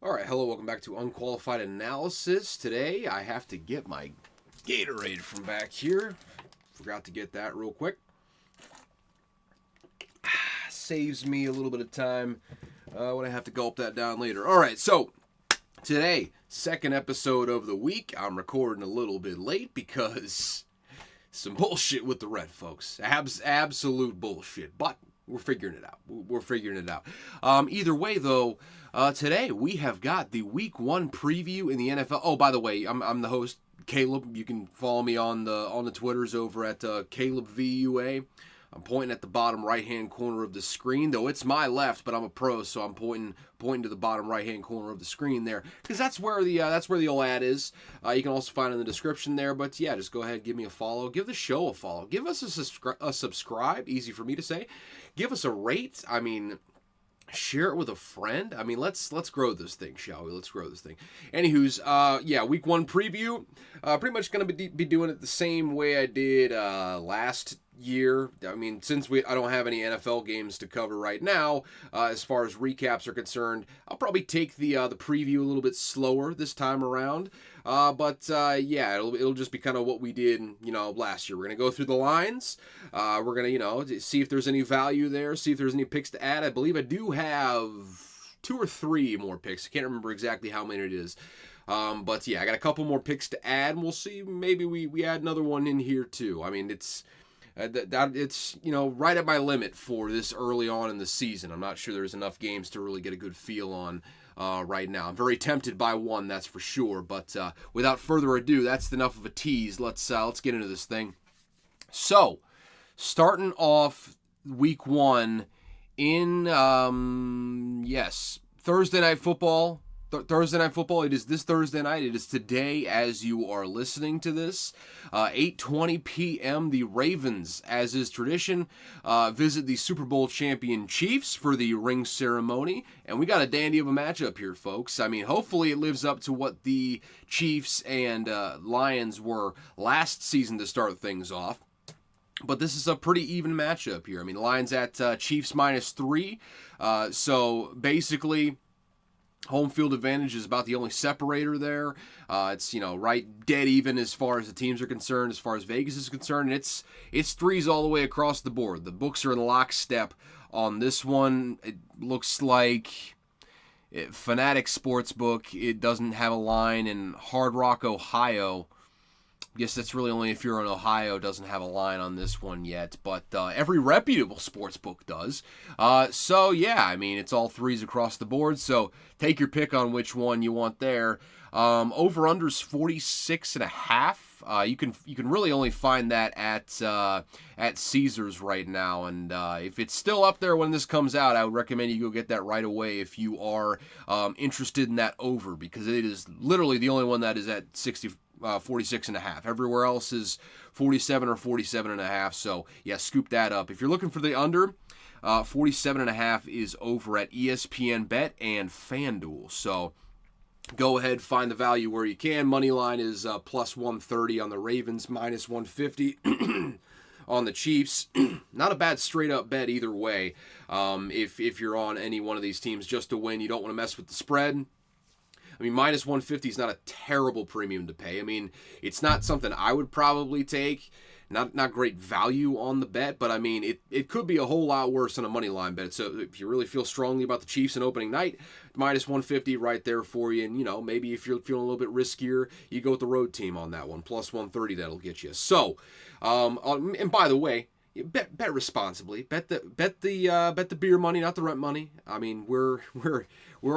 All right, hello, welcome back to Unqualified Analysis. Today, I have to get my Gatorade from back here. Forgot to get that real quick. Saves me a little bit of time when I have to gulp that down later. All right, so today, second episode of the week. I'm recording a little bit late because some bullshit with the red folks. Absolute bullshit, but we're figuring it out. Either way, though, today we have got the Week 1 preview in the NFL. Oh, by the way, I'm the host, Caleb. You can follow me on the Twitters over at CalebVUA. I'm pointing at the bottom right-hand corner of the screen, though it's my left, but I'm a pro, so I'm pointing to the bottom right-hand corner of the screen there, because that's where the old ad is. You can also find it in the description there, but yeah, just go ahead and give me a follow. Give the show a follow. Give us a subscribe, easy for me to say. Give us a rate. I mean, share it with a friend. I mean, let's grow this thing, shall we? Let's grow this thing. Anywho's, Week 1 preview. Pretty much going to be doing it the same way I did last year. I mean, since I don't have any NFL games to cover right now, as far as recaps are concerned, I'll probably take the preview a little bit slower this time around. It'll just be kind of what we did, last year. We're gonna go through the lines. We're gonna, see if there's any value there. See if there's any picks to add. I believe I do have 2 or 3 more picks. I can't remember exactly how many it is. I got a couple more picks to add, and we'll see. Maybe we add another one in here too. I mean, it's right at my limit for this early on in the season. I'm not sure there's enough games to really get a good feel on right now. I'm very tempted by one, that's for sure. But without further ado, that's enough of a tease. Let's get into this thing. So, starting off Week 1 in Thursday Night Football. Thursday Night Football, it is this Thursday night. It is today as you are listening to this. 8:20 p.m., the Ravens, as is tradition, visit the Super Bowl champion Chiefs for the ring ceremony. And we got a dandy of a matchup here, folks. I mean, hopefully it lives up to what the Chiefs and Lions were last season to start things off. But this is a pretty even matchup here. I mean, Lions at Chiefs -3. So basically, home field advantage is about the only separator there. It's right dead even as far as the teams are concerned, as far as Vegas is concerned. And it's threes all the way across the board. The books are in lockstep on this one. It looks like Fanatic Sportsbook, it doesn't have a line, in Hard Rock, Ohio. I guess that's really only if you're in Ohio, doesn't have a line on this one yet, but every reputable sports book does. It's all threes across the board, so take your pick on which one you want there. Over-under's 46.5. You can really only find that at Caesars right now, and if it's still up there when this comes out, I would recommend you go get that right away if you are interested in that over, because it is literally the only one that is at 46.5. Everywhere else is 47 or 47.5. So yeah, scoop that up. If you're looking for the under, 47.5 is over at ESPN Bet and FanDuel. So go ahead, find the value where you can. Money line is plus 130 on the Ravens, minus 150 on the Chiefs. Not a bad straight up bet either way. If you're on any one of these teams just to win, you don't want to mess with the spread. I mean, minus 150 is not a terrible premium to pay. I mean, it's not something I would probably take. Not great value on the bet, but I mean, it could be a whole lot worse than a money line bet. So if you really feel strongly about the Chiefs in opening night, minus 150 right there for you. And, maybe if you're feeling a little bit riskier, you go with the road team on that one. Plus 130, that'll get you. So, and by the way, bet responsibly. Bet the beer money, not the rent money. I mean, we're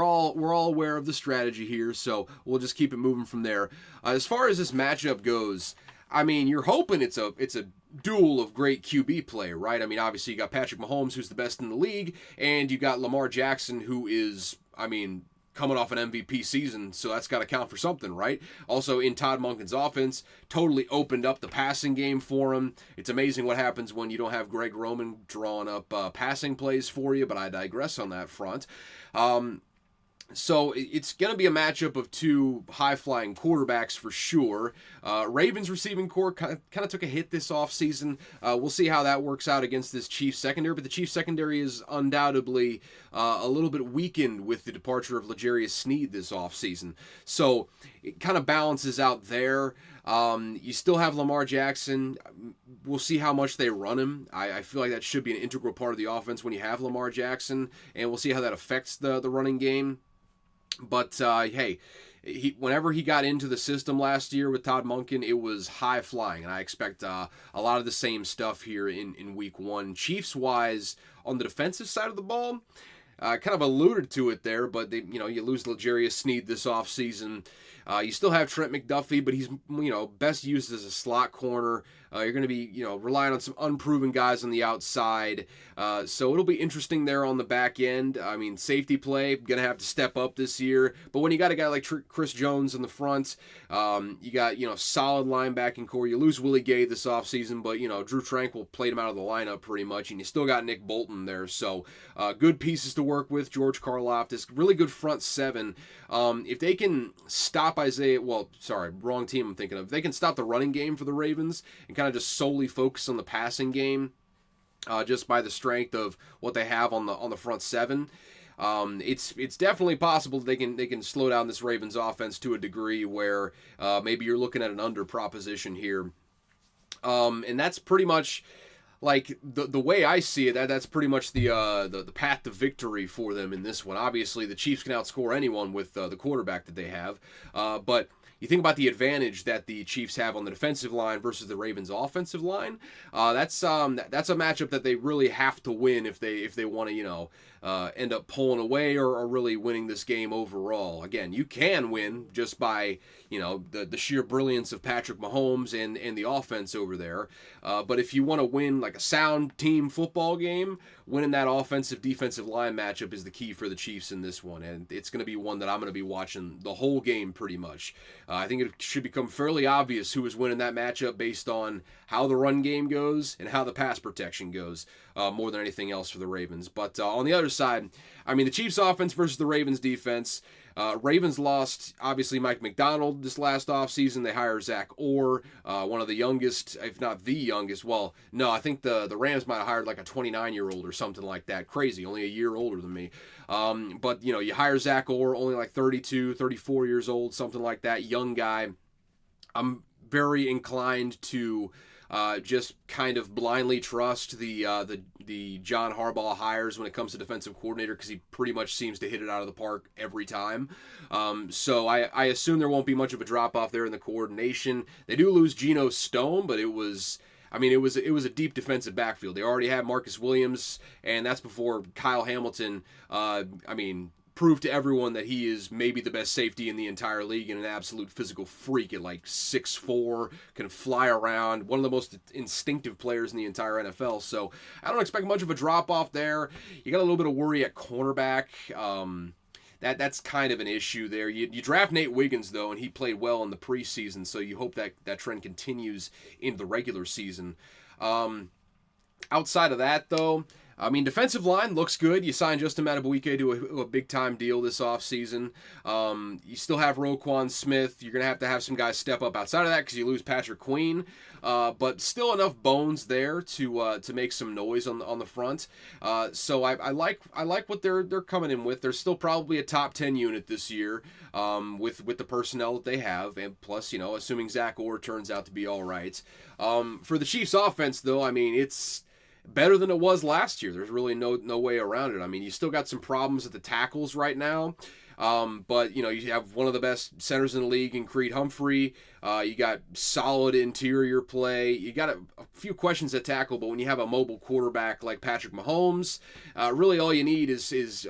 all aware of the strategy here, so we'll just keep it moving from there. As far as this matchup goes, I mean, you're hoping it's a duel of great QB play, right? I mean, obviously you got Patrick Mahomes, who's the best in the league, and you got Lamar Jackson, who is, coming off an MVP season, so that's got to count for something, right? Also, in Todd Monken's offense, totally opened up the passing game for him. It's amazing what happens when you don't have Greg Roman drawing up passing plays for you, but I digress on that front. So it's going to be a matchup of two high-flying quarterbacks for sure. Ravens receiving core kind of took a hit this offseason. We'll see how that works out against this Chiefs secondary, but the Chiefs secondary is undoubtedly a little bit weakened with the departure of L'Jarius Sneed this offseason. So it kind of balances out there. You still have Lamar Jackson. We'll see how much they run him. I feel like that should be an integral part of the offense when you have Lamar Jackson, and we'll see how that affects the running game. But hey, whenever he got into the system last year with Todd Monken, it was high flying, and I expect a lot of the same stuff here in Week 1. Chiefs wise, on the defensive side of the ball, kind of alluded to it there, but you lose L'Jarius Sneed this offseason. You still have Trent McDuffie, but he's best used as a slot corner. You're going to be relying on some unproven guys on the outside, so it'll be interesting there on the back end. I mean, safety play going to have to step up this year, but when you got a guy like Chris Jones in the front, you got solid linebacking core. You lose Willie Gay this offseason, but Drew Tranquil played him out of the lineup pretty much, and you still got Nick Bolton there, so good pieces to work with. George Karlaftis, really good front seven. If they can stop wrong team I'm thinking of. If they can stop the running game for the Ravens and kind of just solely focus on the passing game, just by the strength of what they have on the front seven, it's definitely possible that they can slow down this Ravens offense to a degree where maybe you're looking at an under proposition here, and that's pretty much. Like the way I see it, that's pretty much the path to victory for them in this one. Obviously, the Chiefs can outscore anyone with the quarterback that they have, but you think about the advantage that the Chiefs have on the defensive line versus the Ravens' offensive line. That's a matchup that they really have to win if they want to end up pulling away or really winning this game overall. Again, you can win just by the sheer brilliance of Patrick Mahomes and the offense over there. But if you want to win like a sound team football game, winning that offensive-defensive line matchup is the key for the Chiefs in this one, and it's going to be one that I'm going to be watching the whole game pretty much. I think it should become fairly obvious who is winning that matchup based on how the run game goes and how the pass protection goes, more than anything else for the Ravens. But on the other side, I mean, the Chiefs offense versus the Ravens defense. Ravens lost, obviously, Mike McDonald this last offseason. They hired Zach Orr, one of the youngest, if not the youngest. Well, no, I think the Rams might have hired like a 29-year-old or something like that. Crazy, only a year older than me. But, you hire Zach Orr, only like 32, 34 years old, something like that, young guy. I'm very inclined to just kind of blindly trust the John Harbaugh hires when it comes to defensive coordinator, because he pretty much seems to hit it out of the park every time. So I assume there won't be much of a drop off there in the coordination. They do lose Geno Stone, but it was a deep defensive backfield. They already had Marcus Williams, and that's before Kyle Hamilton. Prove to everyone that he is maybe the best safety in the entire league and an absolute physical freak at like 6'4", can fly around, one of the most instinctive players in the entire NFL. So I don't expect much of a drop-off there. You got a little bit of worry at cornerback. That's kind of an issue there. You draft Nate Wiggins, though, and he played well in the preseason, so you hope that trend continues into the regular season. Outside of that, though, I mean, defensive line looks good. You signed Justin Madubuike to a big-time deal this offseason. You still have Roquan Smith. You're going to have some guys step up outside of that because you lose Patrick Queen. But still enough bones there to make some noise on the front. So I like what they're coming in with. They're still probably a top 10 unit this year with the personnel that they have. And plus, assuming Zach Orr turns out to be all right. For the Chiefs offense, though, I mean, it's better than it was last year. There's really no way around it. I mean, you still got some problems at the tackles right now. But, you have one of the best centers in the league in Creed Humphrey. You got solid interior play. You got a few questions at tackle, but when you have a mobile quarterback like Patrick Mahomes, really all you need is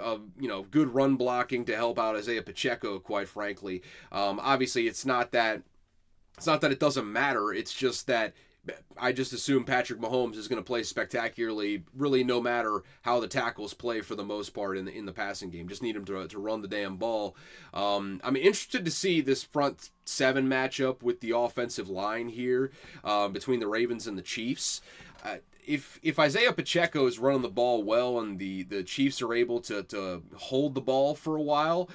good run blocking to help out Isaiah Pacheco, quite frankly. Obviously, it's not that it doesn't matter. It's just that I just assume Patrick Mahomes is going to play spectacularly, really no matter how the tackles play for the most part in the passing game. Just need him to run the damn ball. I'm interested to see this front seven matchup with the offensive line here between the Ravens and the Chiefs. If Isaiah Pacheco is running the ball well and the Chiefs are able to hold the ball for a while,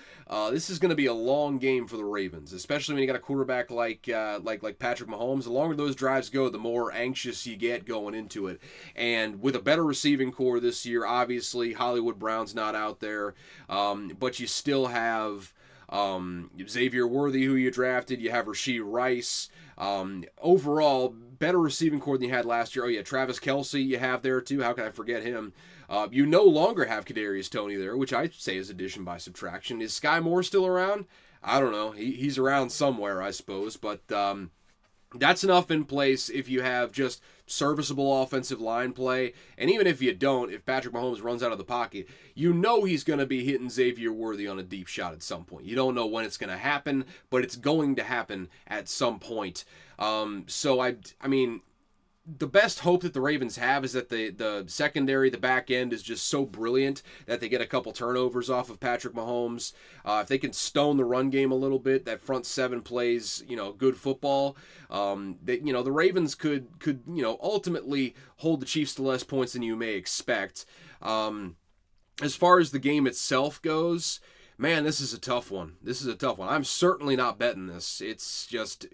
this is going to be a long game for the Ravens, especially when you got a quarterback like Patrick Mahomes. The longer those drives go, the more anxious you get going into it. And with a better receiving core this year, obviously Hollywood Brown's not out there, but you still have Xavier Worthy, who you drafted. You have Rashee Rice. Overall, better receiving core than you had last year. Oh yeah, Travis Kelce you have there too. How can I forget him? You no longer have Kadarius Toney there, which I say is addition by subtraction. Is Sky Moore still around? I don't know. He's around somewhere, I suppose. But that's enough in place if you have just serviceable offensive line play. And even if you don't, if Patrick Mahomes runs out of the pocket, you know he's going to be hitting Xavier Worthy on a deep shot at some point. You don't know when it's going to happen, but it's going to happen at some point. So I mean, the best hope that the Ravens have is that the secondary, the back end is just so brilliant that they get a couple turnovers off of Patrick Mahomes. If they can stone the run game a little bit, that front seven plays, good football. The Ravens could ultimately hold the Chiefs to less points than you may expect. As far as the game itself goes, man, this is a tough one. I'm certainly not betting this. It's just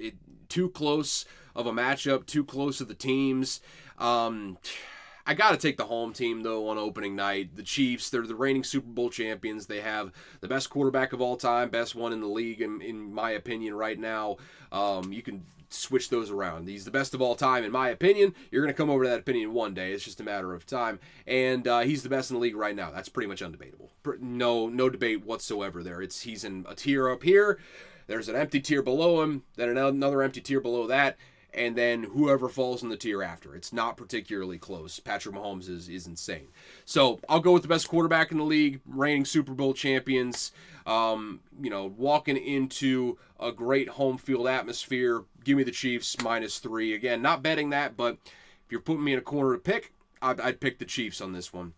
too close of a matchup, too close of the teams. I got to take the home team, though, on opening night. The Chiefs, they're the reigning Super Bowl champions. They have the best quarterback of all time, best one in the league, in my opinion, right now. You can switch those around. He's the best of all time, in my opinion. You're going to come over to that opinion one day. It's just a matter of time. And he's the best in the league right now. That's pretty much undebatable. No debate whatsoever there. He's in a tier up here. There's an empty tier below him, then another empty tier below that, and then whoever falls in the tier after. It's not particularly close. Patrick Mahomes is insane. So I'll go with the best quarterback in the league, reigning Super Bowl champions, walking into a great home field atmosphere. Give me the Chiefs -3. Again, not betting that, but if you're putting me in a corner to pick, I'd pick the Chiefs on this one.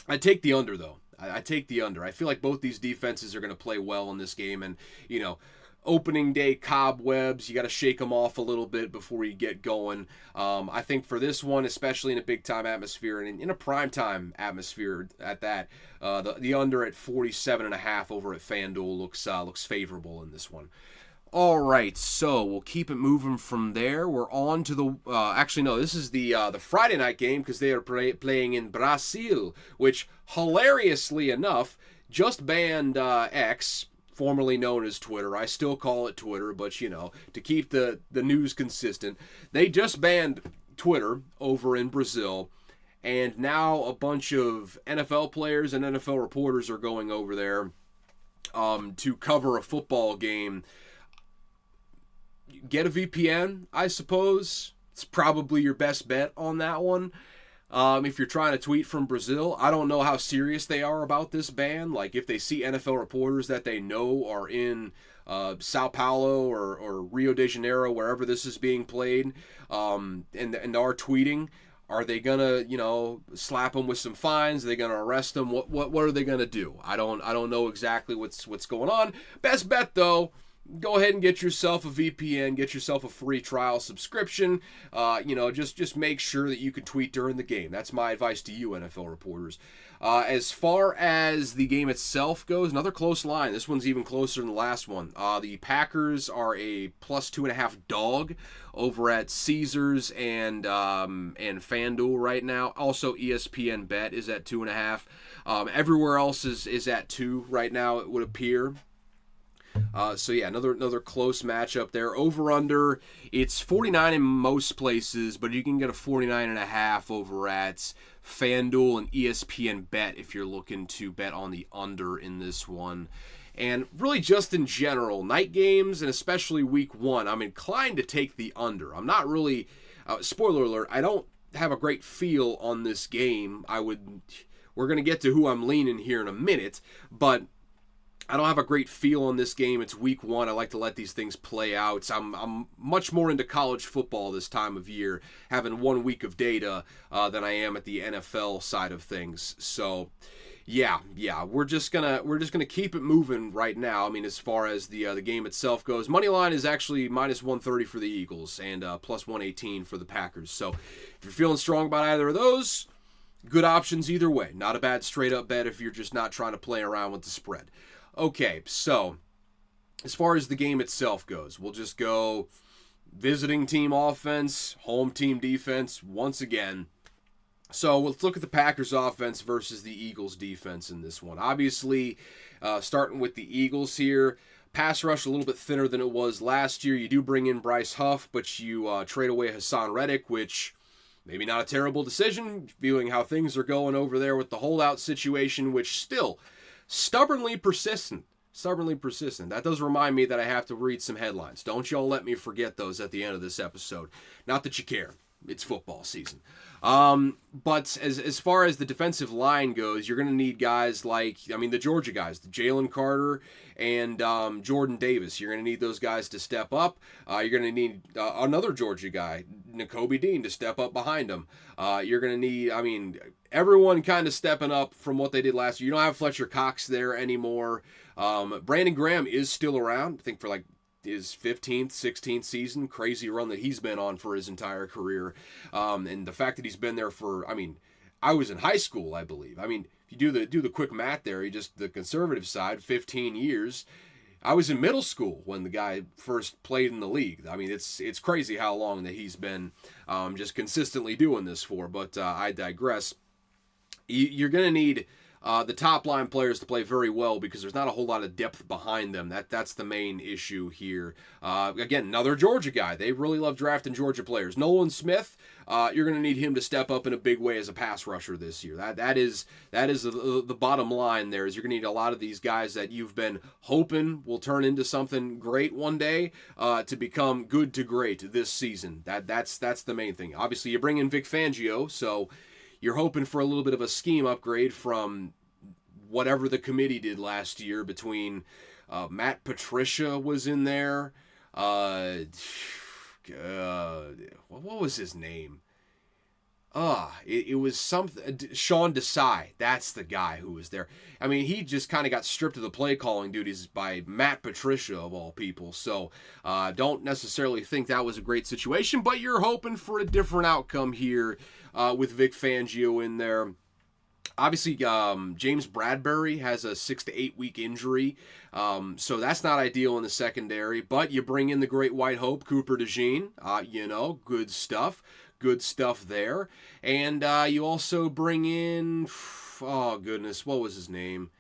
I'd take the under, though. I take the under. I feel like both these defenses are going to play well in this game, and, opening day cobwebs, you got to shake them off a little bit before you get going. I think for this one, especially in a big-time atmosphere and in a prime-time atmosphere at that, the under at 47.5 over at FanDuel looks favorable in this one. All right, so we'll keep it moving from there. We're on to the this is the Friday night game because they are playing in Brazil, which hilariously enough just banned X, formerly known as Twitter. I still call it Twitter, but to keep the news consistent, they just banned Twitter over in Brazil, and now a bunch of NFL players and NFL reporters are going over there to cover a football game. Get a VPN, I suppose. It's probably your best bet on that one. If you're trying to tweet from Brazil, I don't know how serious they are about this ban. Like, if they see NFL reporters that they know are in Sao Paulo or Rio de Janeiro, wherever this is being played, and are tweeting, are they gonna, slap them with some fines? Are they gonna arrest them? What are they gonna do? I don't know exactly what's going on. Best bet though, go ahead and get yourself a VPN, get yourself a free trial subscription. Just make sure that you can tweet during the game. That's my advice to you, NFL reporters. As far as the game itself goes, another close line. This one's even closer than the last one. The Packers are a +2.5 dog over at Caesars and FanDuel right now. Also, ESPN Bet is at 2.5. Everywhere else is at 2 right now, it would appear. Another close matchup there. Over under, it's 49 in most places, but you can get a 49.5 over at FanDuel and ESPN Bet if you're looking to bet on the under in this one. And really just in general, night games and especially week 1, I'm inclined to take the under. I'm not really, spoiler alert, I don't have a great feel on this game. We're going to get to who I'm leaning here in a minute, but I don't have a great feel on this game. It's week 1. I like to let these things play out. I'm much more into college football this time of year, having 1 week of data than I am at the NFL side of things. So Yeah. We're just gonna keep it moving right now. I mean, as far as the game itself goes, money line is actually minus 130 for the Eagles and plus 118 for the Packers. So if you're feeling strong about either of those, good options either way. Not a bad straight up bet if you're just not trying to play around with the spread. Okay, so as far as the game itself goes, we'll just go visiting team offense, home team defense once again. So let's look at the Packers offense versus the Eagles defense in this one. Obviously, starting with the Eagles here, pass rush a little bit thinner than it was last year. You do bring in Bryce Huff, but you trade away Hassan Reddick, which maybe not a terrible decision, viewing how things are going over there with the holdout situation, which still stubbornly persistent. Stubbornly persistent. That does remind me that I have to read some headlines. Don't y'all let me forget those at the end of this episode. Not that you care. It's football season. But as far as the defensive line goes, you're going to need guys like, the Georgia guys, Jalen Carter and Jordan Davis. You're going to need those guys to step up. You're going to need another Georgia guy, Nakobe Dean, to step up behind him. You're going to need, everyone kind of stepping up from what they did last year. You don't have Fletcher Cox there anymore. Brandon Graham is still around, I think for like his 15th, 16th season, crazy run that he's been on for his entire career. And the fact that he's been there for, I was in high school, I believe. If you do the quick math there, the conservative side, 15 years. I was in middle school when the guy first played in the league. It's crazy how long that he's been just consistently doing this for, but I digress. You're going to need the top line players to play very well because there's not a whole lot of depth behind them. That's the main issue here. Again, another Georgia guy. They really love drafting Georgia players. Nolan Smith, you're going to need him to step up in a big way as a pass rusher this year. That is the bottom line there, is you're going to need a lot of these guys that you've been hoping will turn into something great one day to become good to great this season. That's the main thing. Obviously, you bring in Vic Fangio, so you're hoping for a little bit of a scheme upgrade from whatever the committee did last year between Matt Patricia was in there. What was his name? It was something. Sean Desai. That's the guy who was there. He just kind of got stripped of the play calling duties by Matt Patricia, of all people. So don't necessarily think that was a great situation, but you're hoping for a different outcome here with Vic Fangio in there. Obviously, James Bradbury has a 6 to 8 week injury, so that's not ideal in the secondary. But you bring in the great white hope, Cooper DeJean. Good stuff. Good stuff there. And you also bring in, oh goodness, what was his name?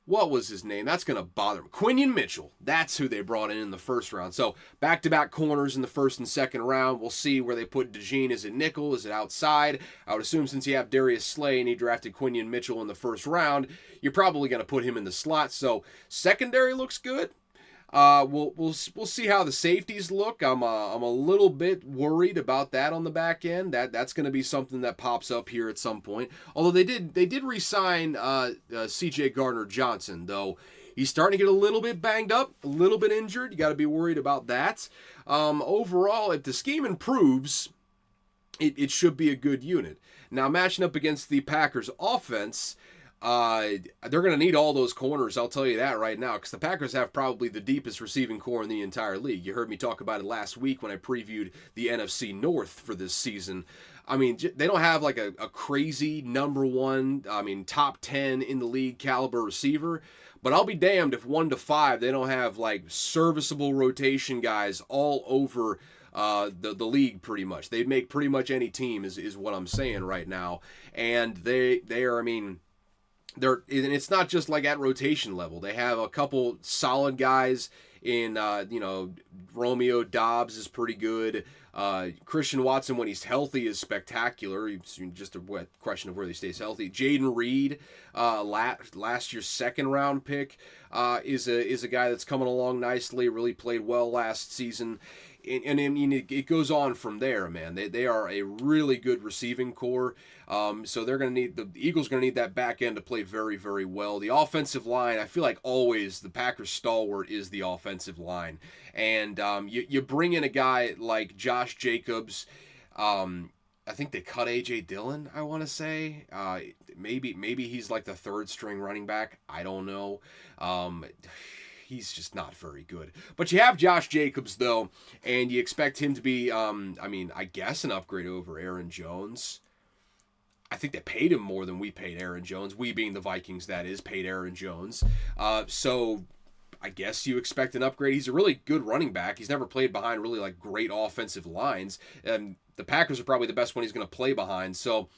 That's going to bother him. Quinion Mitchell. That's who they brought in the first round. So back-to-back corners in the first and second round. We'll see where they put DeJean. Is it nickel? Is it outside? I would assume since you have Darius Slay and he drafted Quinion Mitchell in the first round, you're probably going to put him in the slot. So secondary looks good. We'll see how the safeties look. I'm a little bit worried about that on the back end. That's going to be something that pops up here at some point. Although they did re-sign C.J. Gardner-Johnson, though he's starting to get a little bit banged up, a little bit injured. You got to be worried about that. Overall, if the scheme improves, it should be a good unit. Now, matching up against the Packers offense, they're going to need all those corners, I'll tell you that right now, because the Packers have probably the deepest receiving core in the entire league. You heard me talk about it last week when I previewed the NFC North for this season. They don't have like a crazy number one, top 10 in the league caliber receiver, but I'll be damned if 1 to 5 they don't have like serviceable rotation guys all over the league pretty much. They'd make pretty much any team is what I'm saying right now. And they are, and it's not just like at rotation level. They have a couple solid guys in, Romeo Doubs is pretty good. Christian Watson, when he's healthy, is spectacular. It's just a question of whether he stays healthy. Jaden Reed, last year's second round pick, is a guy that's coming along nicely. Really played well last season. And it goes on from there, man. They are a really good receiving core. So they're going to need, the Eagles going to need that back end to play very, very well. The offensive line, I feel like always the Packers' stalwart is the offensive line. And you bring in a guy like Josh Jacobs. I think they cut A.J. Dillon, I want to say. Maybe he's like the third string running back. I don't know. Um, he's just not very good. But you have Josh Jacobs, though, and you expect him to be, I guess an upgrade over Aaron Jones. I think they paid him more than we paid Aaron Jones. We being the Vikings, that is, paid Aaron Jones. So I guess you expect an upgrade. He's a really good running back. He's never played behind really like great offensive lines, and the Packers are probably the best one he's going to play behind. So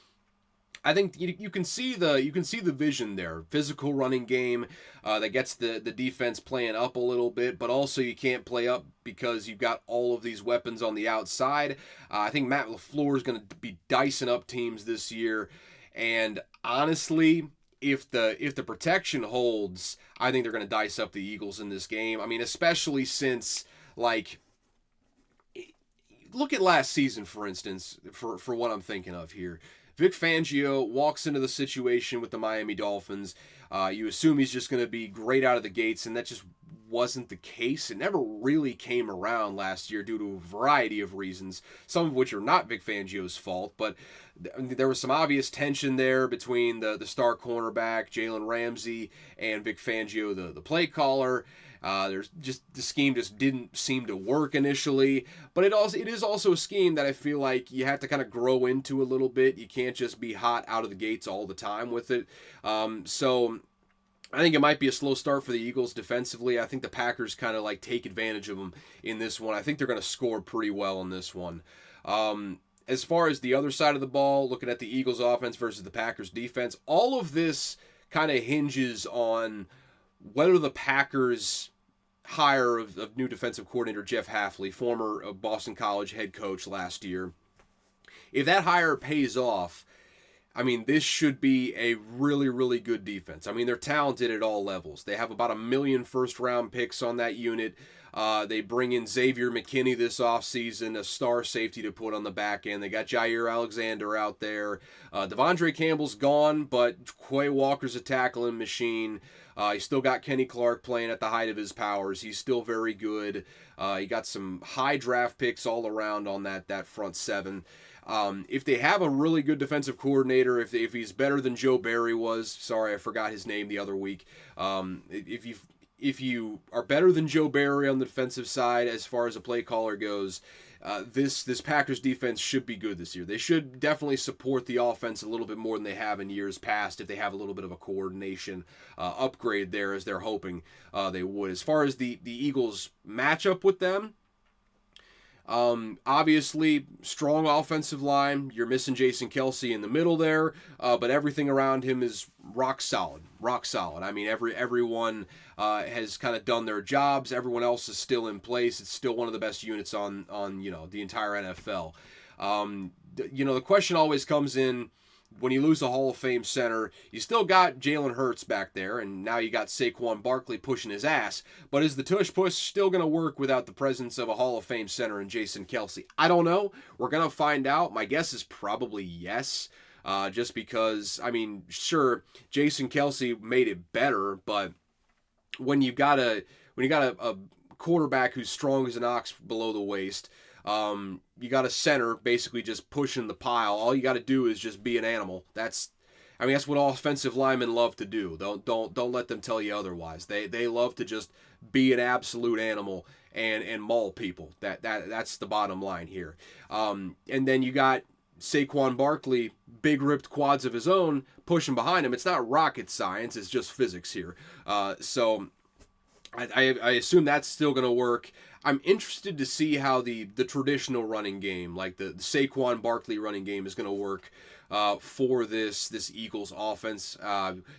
I think you can see the vision there. Physical running game that gets the defense playing up a little bit, but also you can't play up because you've got all of these weapons on the outside. I think Matt LaFleur is going to be dicing up teams this year, and honestly, if the protection holds, I think they're going to dice up the Eagles in this game. I mean, especially since like look at last season, for instance, for what I'm thinking of here. Vic Fangio walks into the situation with the Miami Dolphins. You assume he's just going to be great out of the gates, and that just wasn't the case. It never really came around last year due to a variety of reasons, some of which are not Vic Fangio's fault, but there was some obvious tension there between the star cornerback, Jalen Ramsey, and Vic Fangio, the play caller. There's just the scheme just didn't seem to work initially, but it is also a scheme that I feel like you have to kind of grow into a little bit. You can't just be hot out of the gates all the time with it. So I think it might be a slow start for the Eagles defensively. I think the Packers kind of like take advantage of them in this one. I think they're going to score pretty well in this one. As far as the other side of the ball, looking at the Eagles offense versus the Packers defense, all of this kind of hinges on whether the Packers hire of new defensive coordinator Jeff Hafley, former Boston College head coach last year. If that hire pays off, I mean, this should be a really, really good defense. I mean, they're talented at all levels. They have about 1 million first-round picks on that unit. They bring in Xavier McKinney this offseason, a star safety to put on the back end. They got Jair Alexander out there. Devondre Campbell's gone, but Quay Walker's a tackling machine. You still got Kenny Clark playing at the height of his powers. He's still very good. You got some high draft picks all around on that front seven. If they have a really good defensive coordinator, if he's better than Joe Barry was, sorry I forgot his name the other week. If you are better than Joe Barry on the defensive side as far as a play caller goes, this Packers defense should be good this year. They should definitely support the offense a little bit more than they have in years past if they have a little bit of a coordination upgrade there as they're hoping they would. As far as the Eagles matchup with them, obviously, strong offensive line. You're missing Jason Kelce in the middle there, but everything around him is rock solid. Rock solid. I mean, everyone has kind of done their jobs. Everyone else is still in place. It's still one of the best units on the entire NFL. The question always comes in. When you lose a Hall of Fame center, you still got Jalen Hurts back there, and now you got Saquon Barkley pushing his ass. But is the tush push still going to work without the presence of a Hall of Fame center in Jason Kelce? I don't know. We're going to find out. My guess is probably yes. Just because, I mean, sure, Jason Kelce made it better, but when you got a quarterback who's strong as an ox below the waist, you got a center basically just pushing the pile. All you got to do is just be an animal. That's what offensive linemen love to do. Don't let them tell you otherwise. They love to just be an absolute animal and maul people. That's the bottom line here. And then you got Saquon Barkley, big ripped quads of his own, pushing behind him. It's not rocket science. It's just physics here. So I assume that's still going to work. I'm interested to see how the traditional running game, like the Saquon Barkley running game, is going to work for this Eagles offense.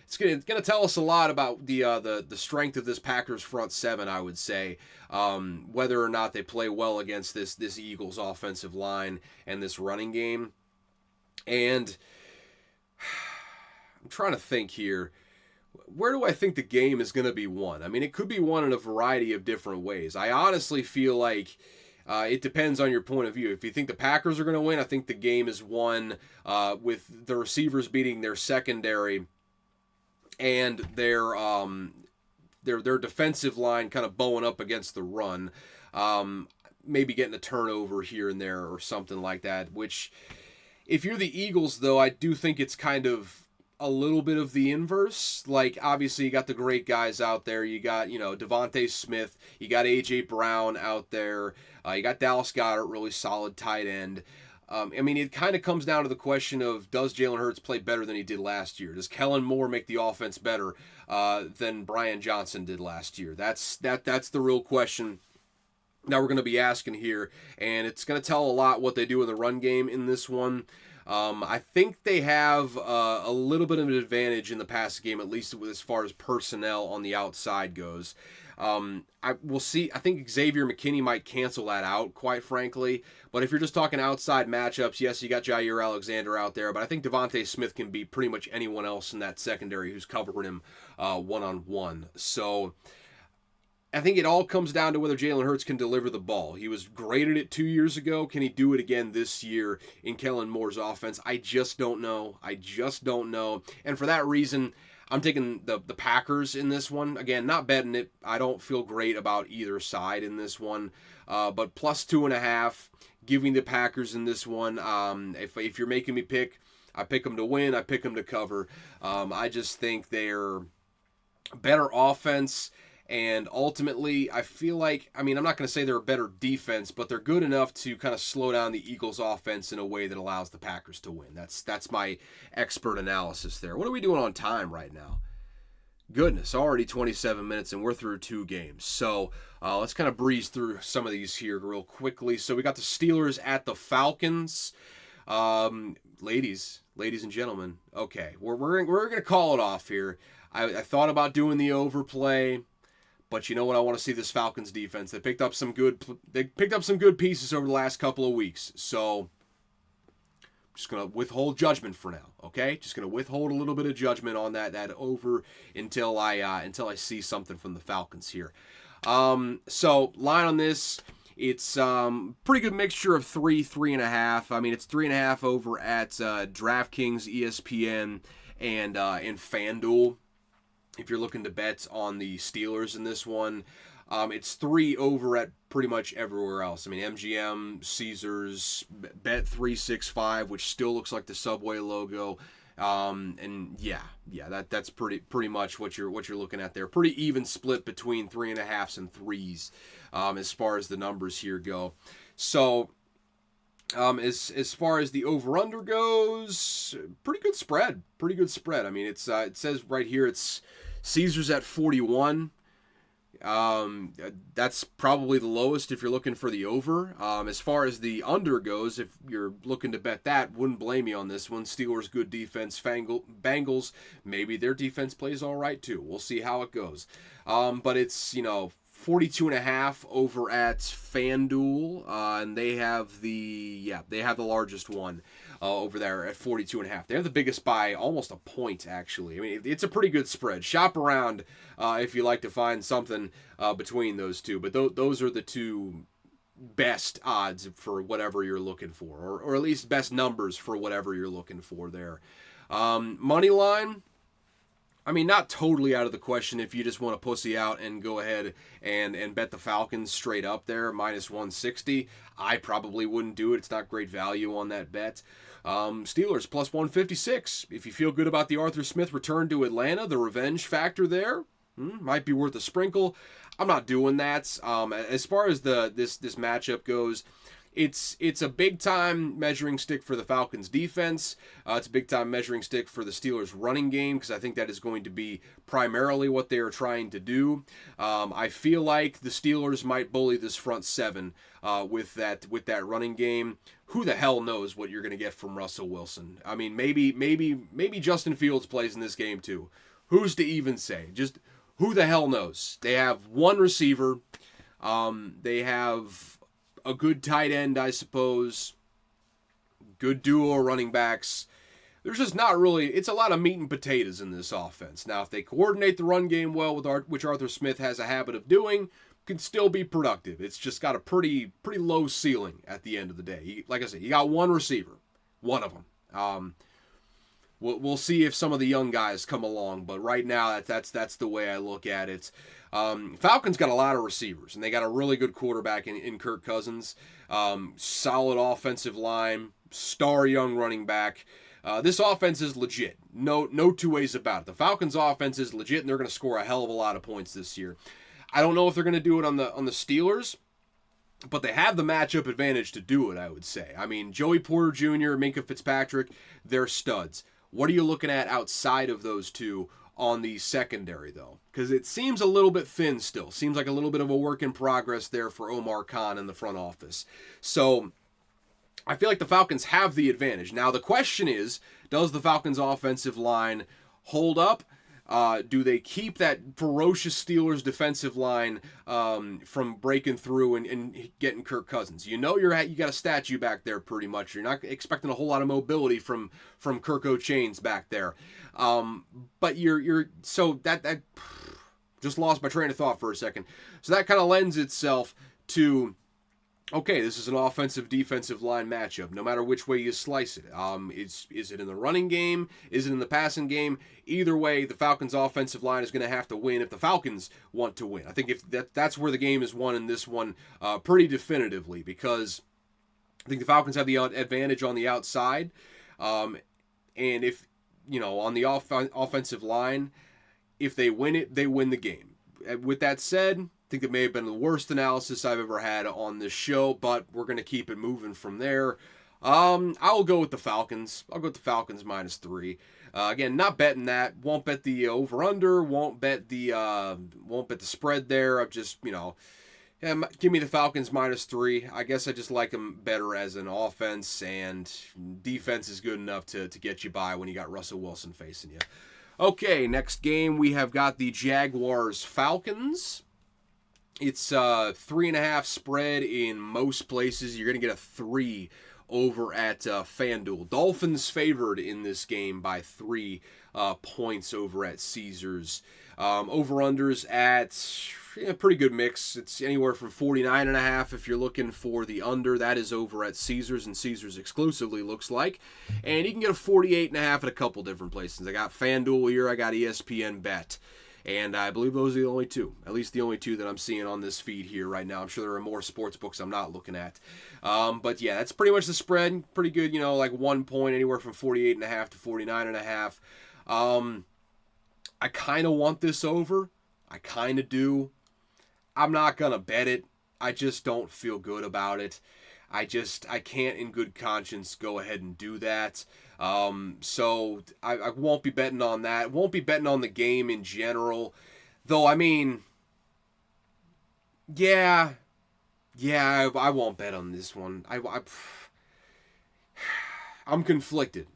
It's going to tell us a lot about the strength of this Packers front seven, I would say, whether or not they play well against this Eagles offensive line and this running game. And I'm trying to think here. Where do I think the game is going to be won? I mean, it could be won in a variety of different ways. I honestly feel like it depends on your point of view. If you think the Packers are going to win, I think the game is won with the receivers beating their secondary and their defensive line kind of bowing up against the run. Maybe getting a turnover here and there or something like that, which If you're the Eagles, though, I do think it's kind of a little bit of the inverse. Like, obviously, you got the great guys out there. You got, Devontae Smith. You got A.J. Brown out there. You got Dallas Goedert, really solid tight end. It kind of comes down to the question of, does Jalen Hurts play better than he did last year? Does Kellen Moore make the offense better than Brian Johnson did last year? That's the real question that we're going to be asking here, and it's going to tell a lot what they do in the run game in this one. I think they have a little bit of an advantage in the passing game, at least as far as personnel on the outside goes. We'll see. I think Xavier McKinney might cancel that out, quite frankly. But if you're just talking outside matchups, yes, you got Jair Alexander out there, but I think Devontae Smith can beat pretty much anyone else in that secondary who's covering him one-on-one. So I think it all comes down to whether Jalen Hurts can deliver the ball. He was great at it 2 years ago. Can he do it again this year in Kellen Moore's offense? I just don't know. And for that reason, I'm taking the Packers in this one. Again, not betting it. I don't feel great about either side in this one. But plus 2.5, give me the Packers in this one. If you're making me pick, I pick them to win. I pick them to cover. I just think they're better offense. And ultimately, I feel like, I'm not going to say they're a better defense, but they're good enough to kind of slow down the Eagles' offense in a way that allows the Packers to win. That's my expert analysis there. What are we doing on time right now? Goodness, already 27 minutes, and we're through 2 games. So let's kind of breeze through some of these here real quickly. So we got the Steelers at the Falcons. Ladies and gentlemen, okay, we're going to call it off here. I thought about doing the overplay. But you know what? I want to see this Falcons defense. They picked up some good pieces over the last couple of weeks. So I'm just gonna withhold judgment for now. Okay, just gonna withhold a little bit of judgment on that over until I see something from the Falcons here. So line on this, it's pretty good mixture of 3.5. It's 3.5 over at DraftKings, ESPN, and in FanDuel. If you're looking to bet on the Steelers in this one, it's 3 over at pretty much everywhere else. MGM, Caesars, Bet365, which still looks like the Subway logo, and that's pretty much what you're looking at there. Pretty even split between 3.5s and 3s, as far as the numbers here go. So as far as the over/under goes, pretty good spread. It says right here it's Caesars at 41. That's probably the lowest if you're looking for the over. As far as the under goes, if you're looking to bet that, wouldn't blame you on this one. Steelers, good defense. Bengals, maybe their defense plays all right too. We'll see how it goes. But it's 42.5 over at FanDuel, and they have the largest one over there at 42.5. They have the biggest by almost a point, actually. It's a pretty good spread. Shop around if you like to find something between those two, but those are the two best odds for whatever you're looking for, or at least best numbers for whatever you're looking for there. Money line, not totally out of the question if you just want to pussy out and go ahead and bet the Falcons straight up there, minus 160. I probably wouldn't do it. It's not great value on that bet. Steelers, plus 156. If you feel good about the Arthur Smith return to Atlanta, the revenge factor there might be worth a sprinkle. I'm not doing that. As far as this matchup goes, it's a big-time measuring stick for the Falcons' defense. It's a big-time measuring stick for the Steelers' running game, because I think that is going to be primarily what they are trying to do. I feel like the Steelers might bully this front seven with that running game. Who the hell knows what you're going to get from Russell Wilson? Maybe Justin Fields plays in this game too. Who's to even say? Just who the hell knows? They have one receiver. They have a good tight end, I suppose. Good duo running backs. There's just not really, it's a lot of meat and potatoes in this offense. Now, if they coordinate the run game well, which Arthur Smith has a habit of doing, can still be productive. It's just got a pretty low ceiling at the end of the day. Like I said, you got one receiver, one of them. We'll see if some of the young guys come along, but right now that's the way I look at it. Falcons got a lot of receivers, and they got a really good quarterback in Kirk Cousins. Solid offensive line, star young running back. This offense is legit. No two ways about it. The Falcons' offense is legit, and they're going to score a hell of a lot of points this year. I don't know if they're going to do it on the Steelers, but they have the matchup advantage to do it, I would say. I mean, Joey Porter Jr., Minkah Fitzpatrick, they're studs. What are you looking at outside of those two on the secondary, though? Because it seems a little bit thin still. Seems like a little bit of a work in progress there for Omar Khan in the front office. So I feel like the Falcons have the advantage. Now, the question is, does the Falcons' offensive line hold up? Do they keep that ferocious Steelers defensive line from breaking through and getting Kirk Cousins? You know you got a statue back there pretty much. You're not expecting a whole lot of mobility from Kirk O'Chains back there. But you're so that just lost my train of thought for a second. So that kind of lends itself to, okay, this is an offensive-defensive line matchup, no matter which way you slice it. Is it in the running game? Is it in the passing game? Either way, the Falcons' offensive line is going to have to win if the Falcons want to win. I think if that's where the game is won in this one pretty definitively, because I think the Falcons have the advantage on the outside. And if, on the offensive line, if they win it, they win the game. With that said, I think it may have been the worst analysis I've ever had on this show, but we're going to keep it moving from there. I'll go with the Falcons. I'll go with the Falcons -3. Again, not betting that. Won't bet the over/under. Won't bet the spread there. I'm just, give me the Falcons -3. I guess I just like them better as an offense, and defense is good enough to get you by when you got Russell Wilson facing you. Okay, next game we have got the Jaguars-Falcons. It's 3.5 spread in most places. You're going to get a 3 over at FanDuel. Dolphins favored in this game by 3 points over at Caesars. Over-unders at pretty good mix. It's anywhere from 49.5 if you're looking for the under. That is over at Caesars, and Caesars exclusively looks like. And you can get a 48.5 at a couple different places. I got FanDuel here. I got ESPN Bet. And I believe those are the only two, at least the only two that I'm seeing on this feed here right now. I'm sure there are more sports books I'm not looking at. But yeah, that's pretty much the spread. Pretty good, like 1 point, anywhere from 48.5 to 49.5. I kind of want this over. I kind of do. I'm not going to bet it. I just don't feel good about it. I can't in good conscience go ahead and do that. So I won't be betting on that. Won't be betting on the game in general. Though, I mean, yeah, I won't bet on this one. I'm conflicted.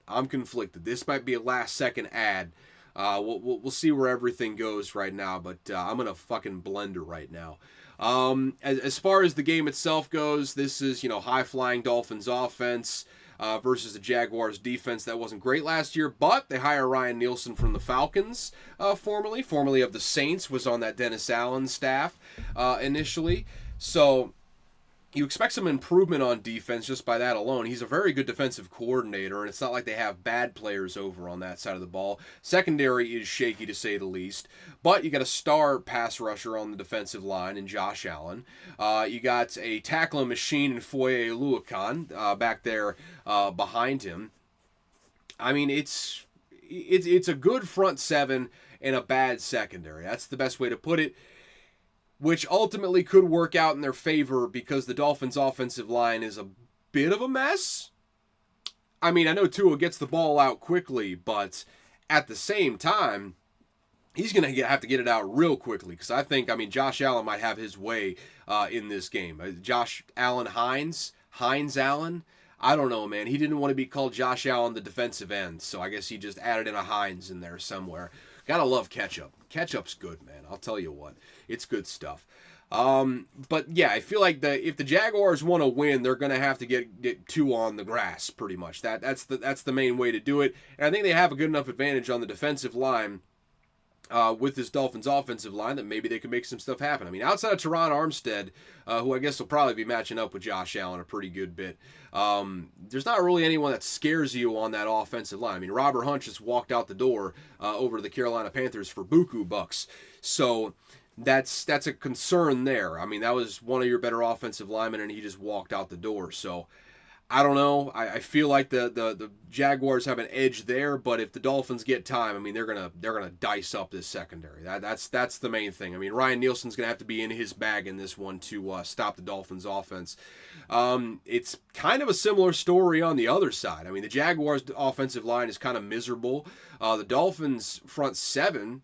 This might be a last-second ad. We'll see where everything goes right now, but I'm in a fucking blender right now. As far as the game itself goes, this is, high-flying Dolphins offense versus the Jaguars defense that wasn't great last year, but they hire Ryan Nielsen from the Falcons, formerly of the Saints, was on that Dennis Allen staff initially. So you expect some improvement on defense just by that alone. He's a very good defensive coordinator, and it's not like they have bad players over on that side of the ball. Secondary is shaky, to say the least, but you got a star pass rusher on the defensive line in Josh Allen. You got a tackling machine in Foye Oluokun back there behind him. I mean, it's a good front seven and a bad secondary. That's the best way to put it, which ultimately could work out in their favor because the Dolphins' offensive line is a bit of a mess. I mean, I know Tua gets the ball out quickly, but at the same time, he's going to have to get it out real quickly because Josh Allen might have his way in this game. Josh Allen Hines Allen, I don't know, man. He didn't want to be called Josh Allen, the defensive end, so I guess he just added in a Hines in there somewhere. Gotta love ketchup. Ketchup's good, man. I'll tell you what. It's good stuff. But yeah, I feel like if the Jaguars want to win, they're going to have to get two on the grass, pretty much. That's the main way to do it. And I think they have a good enough advantage on the defensive line with this Dolphins offensive line that maybe they can make some stuff happen. I mean, outside of Teron Armstead, who I guess will probably be matching up with Josh Allen a pretty good bit, there's not really anyone that scares you on that offensive line. I mean, Robert Hunt just walked out the door over to the Carolina Panthers for buku bucks. So that's a concern there. I mean, that was one of your better offensive linemen, and he just walked out the door. So I don't know. I feel like the Jaguars have an edge there, but if the Dolphins get time, I mean they're gonna dice up this secondary. That's the main thing. I mean Ryan Nielsen's gonna have to be in his bag in this one to stop the Dolphins' offense. It's kind of a similar story on the other side. I mean the Jaguars' offensive line is kind of miserable. The Dolphins' front seven.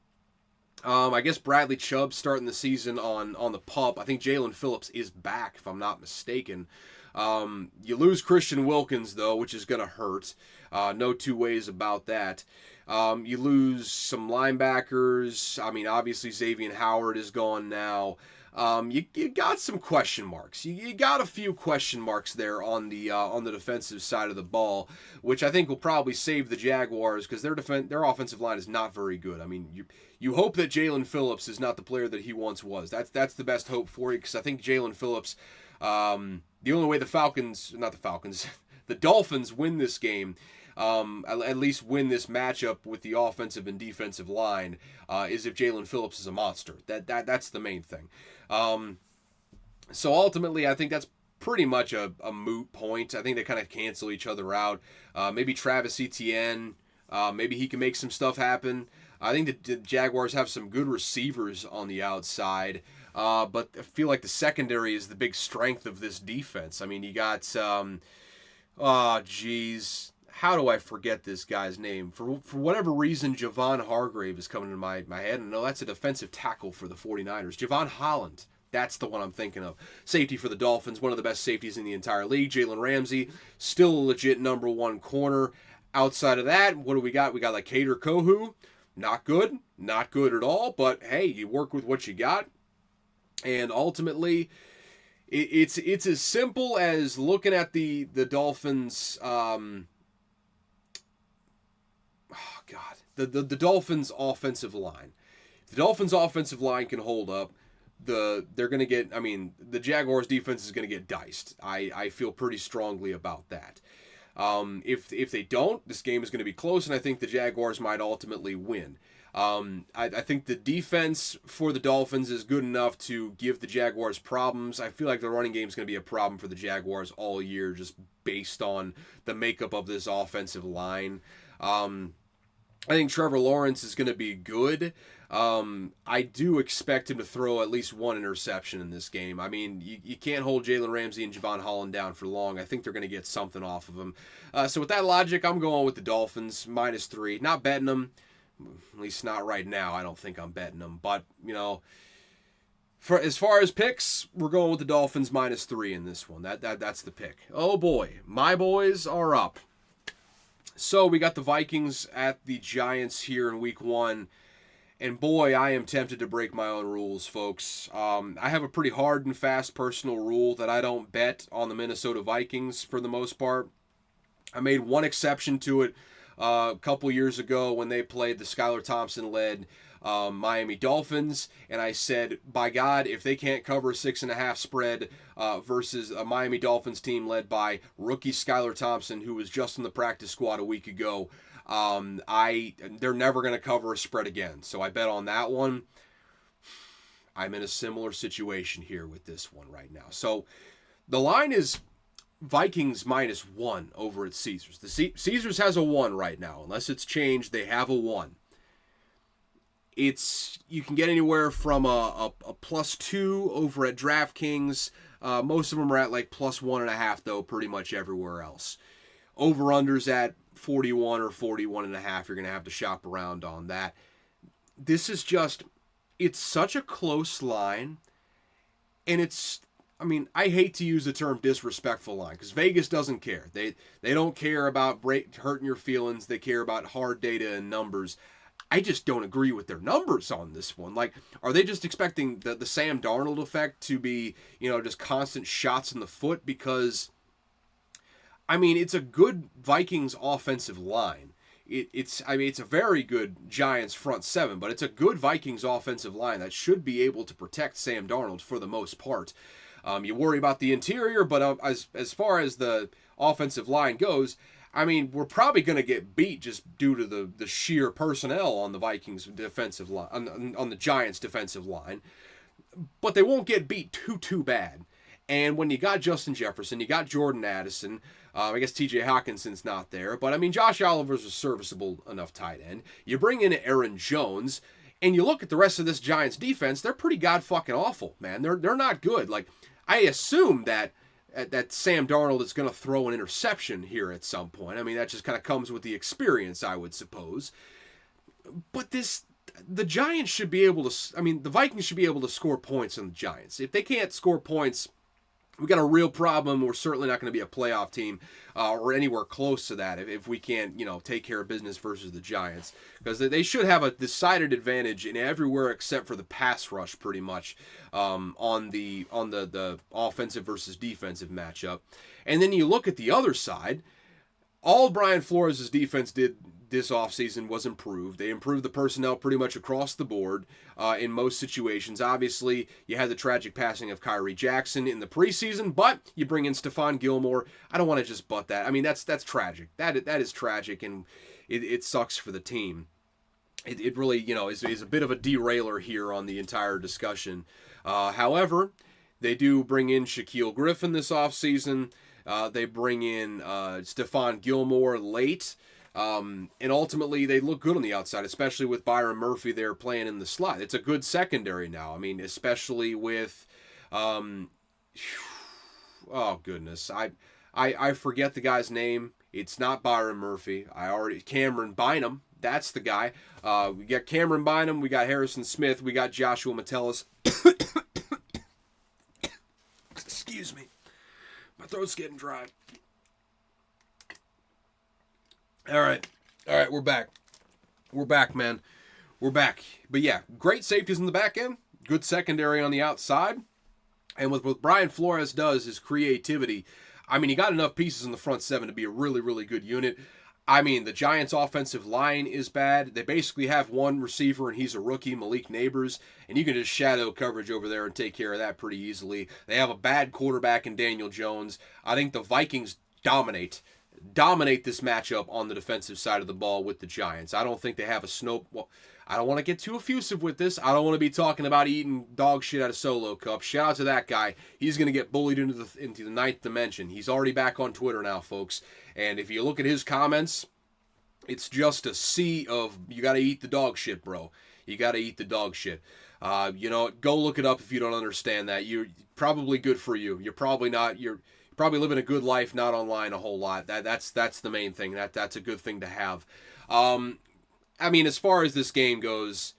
I guess Bradley Chubb starting the season on the pup. I think Jalen Phillips is back, if I'm not mistaken. You lose Christian Wilkins, though, which is going to hurt. No two ways about that. You lose some linebackers. I mean, obviously Xavier Howard is gone now. You got some question marks. You got a few question marks there on the defensive side of the ball, which I think will probably save the Jaguars because their offensive line is not very good. I mean, you hope that Jalen Phillips is not the player that he once was. That's the best hope for you because I think Jalen Phillips. The only way the Dolphins win this game, at least win this matchup with the offensive and defensive line, is if Jalen Phillips is a monster. That's the main thing. So ultimately, I think that's pretty much a moot point. I think they kind of cancel each other out. Maybe Travis Etienne, maybe he can make some stuff happen. I think the Jaguars have some good receivers on the outside. But I feel like the secondary is the big strength of this defense. I mean, you got, how do I forget this guy's name? For whatever reason, Javon Hargrave is coming to my head. And no, that's a defensive tackle for the 49ers. Javon Holland, that's the one I'm thinking of. Safety for the Dolphins, one of the best safeties in the entire league. Jalen Ramsey, still a legit number one corner. Outside of that, what do we got? We got like Kader Kohu. Not good at all. But hey, you work with what you got. And ultimately, it's as simple as looking at the Dolphins. The Dolphins' offensive line. If the Dolphins' offensive line can hold up, they're going to get. I mean, the Jaguars' defense is going to get diced. I feel pretty strongly about that. If they don't, this game is going to be close, and I think the Jaguars might ultimately win. I think the defense for the Dolphins is good enough to give the Jaguars problems. I feel like the running game is going to be a problem for the Jaguars all year, just based on the makeup of this offensive line. I think Trevor Lawrence is going to be good. I do expect him to throw at least one interception in this game. I mean, you can't hold Jalen Ramsey and Javon Holland down for long. I think they're going to get something off of him. So with that logic, I'm going with the Dolphins, -3. Not betting them. At least not right now. I don't think I'm betting them. But, for as far as picks, we're going with the Dolphins -3 in this one. That's the pick. Oh boy, my boys are up. So we got the Vikings at the Giants here in week 1. And boy, I am tempted to break my own rules, folks. I have a pretty hard and fast personal rule that I don't bet on the Minnesota Vikings for the most part. I made one exception to it a couple years ago when they played the Skylar Thompson-led Miami Dolphins, and I said, by God, if they can't cover a 6.5 spread versus a Miami Dolphins team led by rookie Skylar Thompson, who was just in the practice squad a week ago, they're never going to cover a spread again. So I bet on that one. I'm in a similar situation here with this one right now. So the line is Vikings -1 over at Caesars. The Caesars has a 1 right now. Unless it's changed, they have a 1. You can get anywhere from a +2 over at DraftKings. Most of them are at like +1.5 though, pretty much everywhere else. Over-unders at 41 or 41.5. You're going to have to shop around on that. This is it's such a close line, and I hate to use the term disrespectful line because Vegas doesn't care. They don't care about hurting your feelings. They care about hard data and numbers. I just don't agree with their numbers on this one. Like, are they just expecting the Sam Darnold effect to be, just constant shots in the foot? Because, it's a good Vikings offensive line. It's a very good Giants front seven, but it's a good Vikings offensive line that should be able to protect Sam Darnold for the most part. You worry about the interior, but as far as the offensive line goes, we're probably going to get beat just due to the sheer personnel on the Vikings defensive line, on the Giants defensive line. But they won't get beat too bad. And when you got Justin Jefferson, you got Jordan Addison. I guess T.J. Hawkinson's not there, but I mean Josh Oliver's a serviceable enough tight end. You bring in Aaron Jones, and you look at the rest of this Giants defense. They're pretty god fucking awful, man. They're not good. Like I assume that Sam Darnold is going to throw an interception here at some point. I mean that just kind of comes with the experience, I would suppose. But the Giants should be able to. I mean the Vikings should be able to score points on the Giants. If they can't score points, we got a real problem. We're certainly not going to be a playoff team or anywhere close to that if we can't, take care of business versus the Giants. Because they should have a decided advantage in everywhere except for the pass rush, pretty much, on the offensive versus defensive matchup. And then you look at the other side. All Brian Flores' defense did this offseason was improve. They improved the personnel pretty much across the board in most situations. Obviously, you had the tragic passing of Kyrie Jackson in the preseason, but you bring in Stephon Gilmore. I don't want to just butt that. I mean, that's tragic. That is tragic, and it sucks for the team. It really, is a bit of a derailer here on the entire discussion. However, they do bring in Shaquille Griffin this offseason. They bring in Stephon Gilmore late. And ultimately, they look good on the outside, especially with Byron Murphy there playing in the slot. It's a good secondary now. I mean, especially with, oh goodness, I forget the guy's name. It's not Byron Murphy. Cameron Bynum. That's the guy. We got Cameron Bynum. We got Harrison Smith. We got Joshua Metellus. Excuse me. My throat's getting dry. All right, we're back. We're back, man. We're back. But yeah, great safeties in the back end, good secondary on the outside. And with what Brian Flores does, his creativity, I mean, he got enough pieces in the front seven to be a really, really good unit. I mean, the Giants' offensive line is bad. They basically have one receiver, and he's a rookie, Malik Neighbors, and you can just shadow coverage over there and take care of that pretty easily. They have a bad quarterback in Daniel Jones. I think the Vikings dominate this matchup on the defensive side of the ball with the Giants. I don't think they have well, I don't want to get too effusive with this. I don't want to be talking about eating dog shit out of Solo Cup. Shout out to that guy. He's going to get bullied into the ninth dimension. He's already back on Twitter now, folks. And if you look at his comments, it's just a sea of, you got to eat the dog shit, bro. You got to eat the dog shit. Go look it up if you don't understand that. You're probably good for you. You're probably not. You're probably living a good life, not online a whole lot. That's the main thing. That's a good thing to have. I mean, as far as this game goes,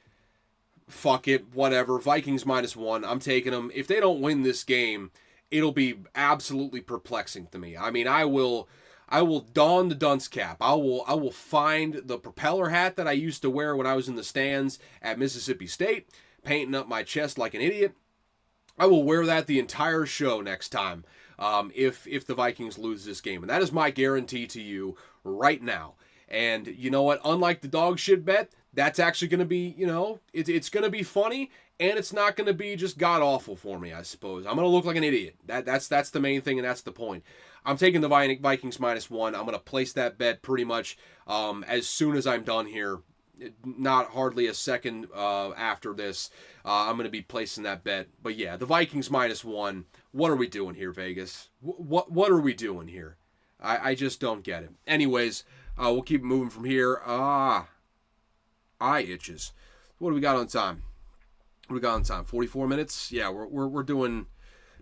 fuck it, whatever. Vikings -1. I'm taking them. If they don't win this game, it'll be absolutely perplexing to me. I mean, I will don the dunce cap. I will find the propeller hat that I used to wear when I was in the stands at Mississippi State, painting up my chest like an idiot. I will wear that the entire show next time. If the Vikings lose this game. And that is my guarantee to you right now. And you know what? Unlike the dog shit bet, that's actually going to be, it's going to be funny, and it's not going to be just god-awful for me, I suppose. I'm going to look like an idiot. That's the main thing, and that's the point. I'm taking the Vikings -1. I'm going to place that bet pretty much as soon as I'm done here. Not hardly a second after this. I'm going to be placing that bet. But yeah, the Vikings -1. What are we doing here, Vegas? What are we doing here? I just don't get it. Anyways, we'll keep moving from here. Eye itches. What do we got on time? 44 minutes? Yeah, we're doing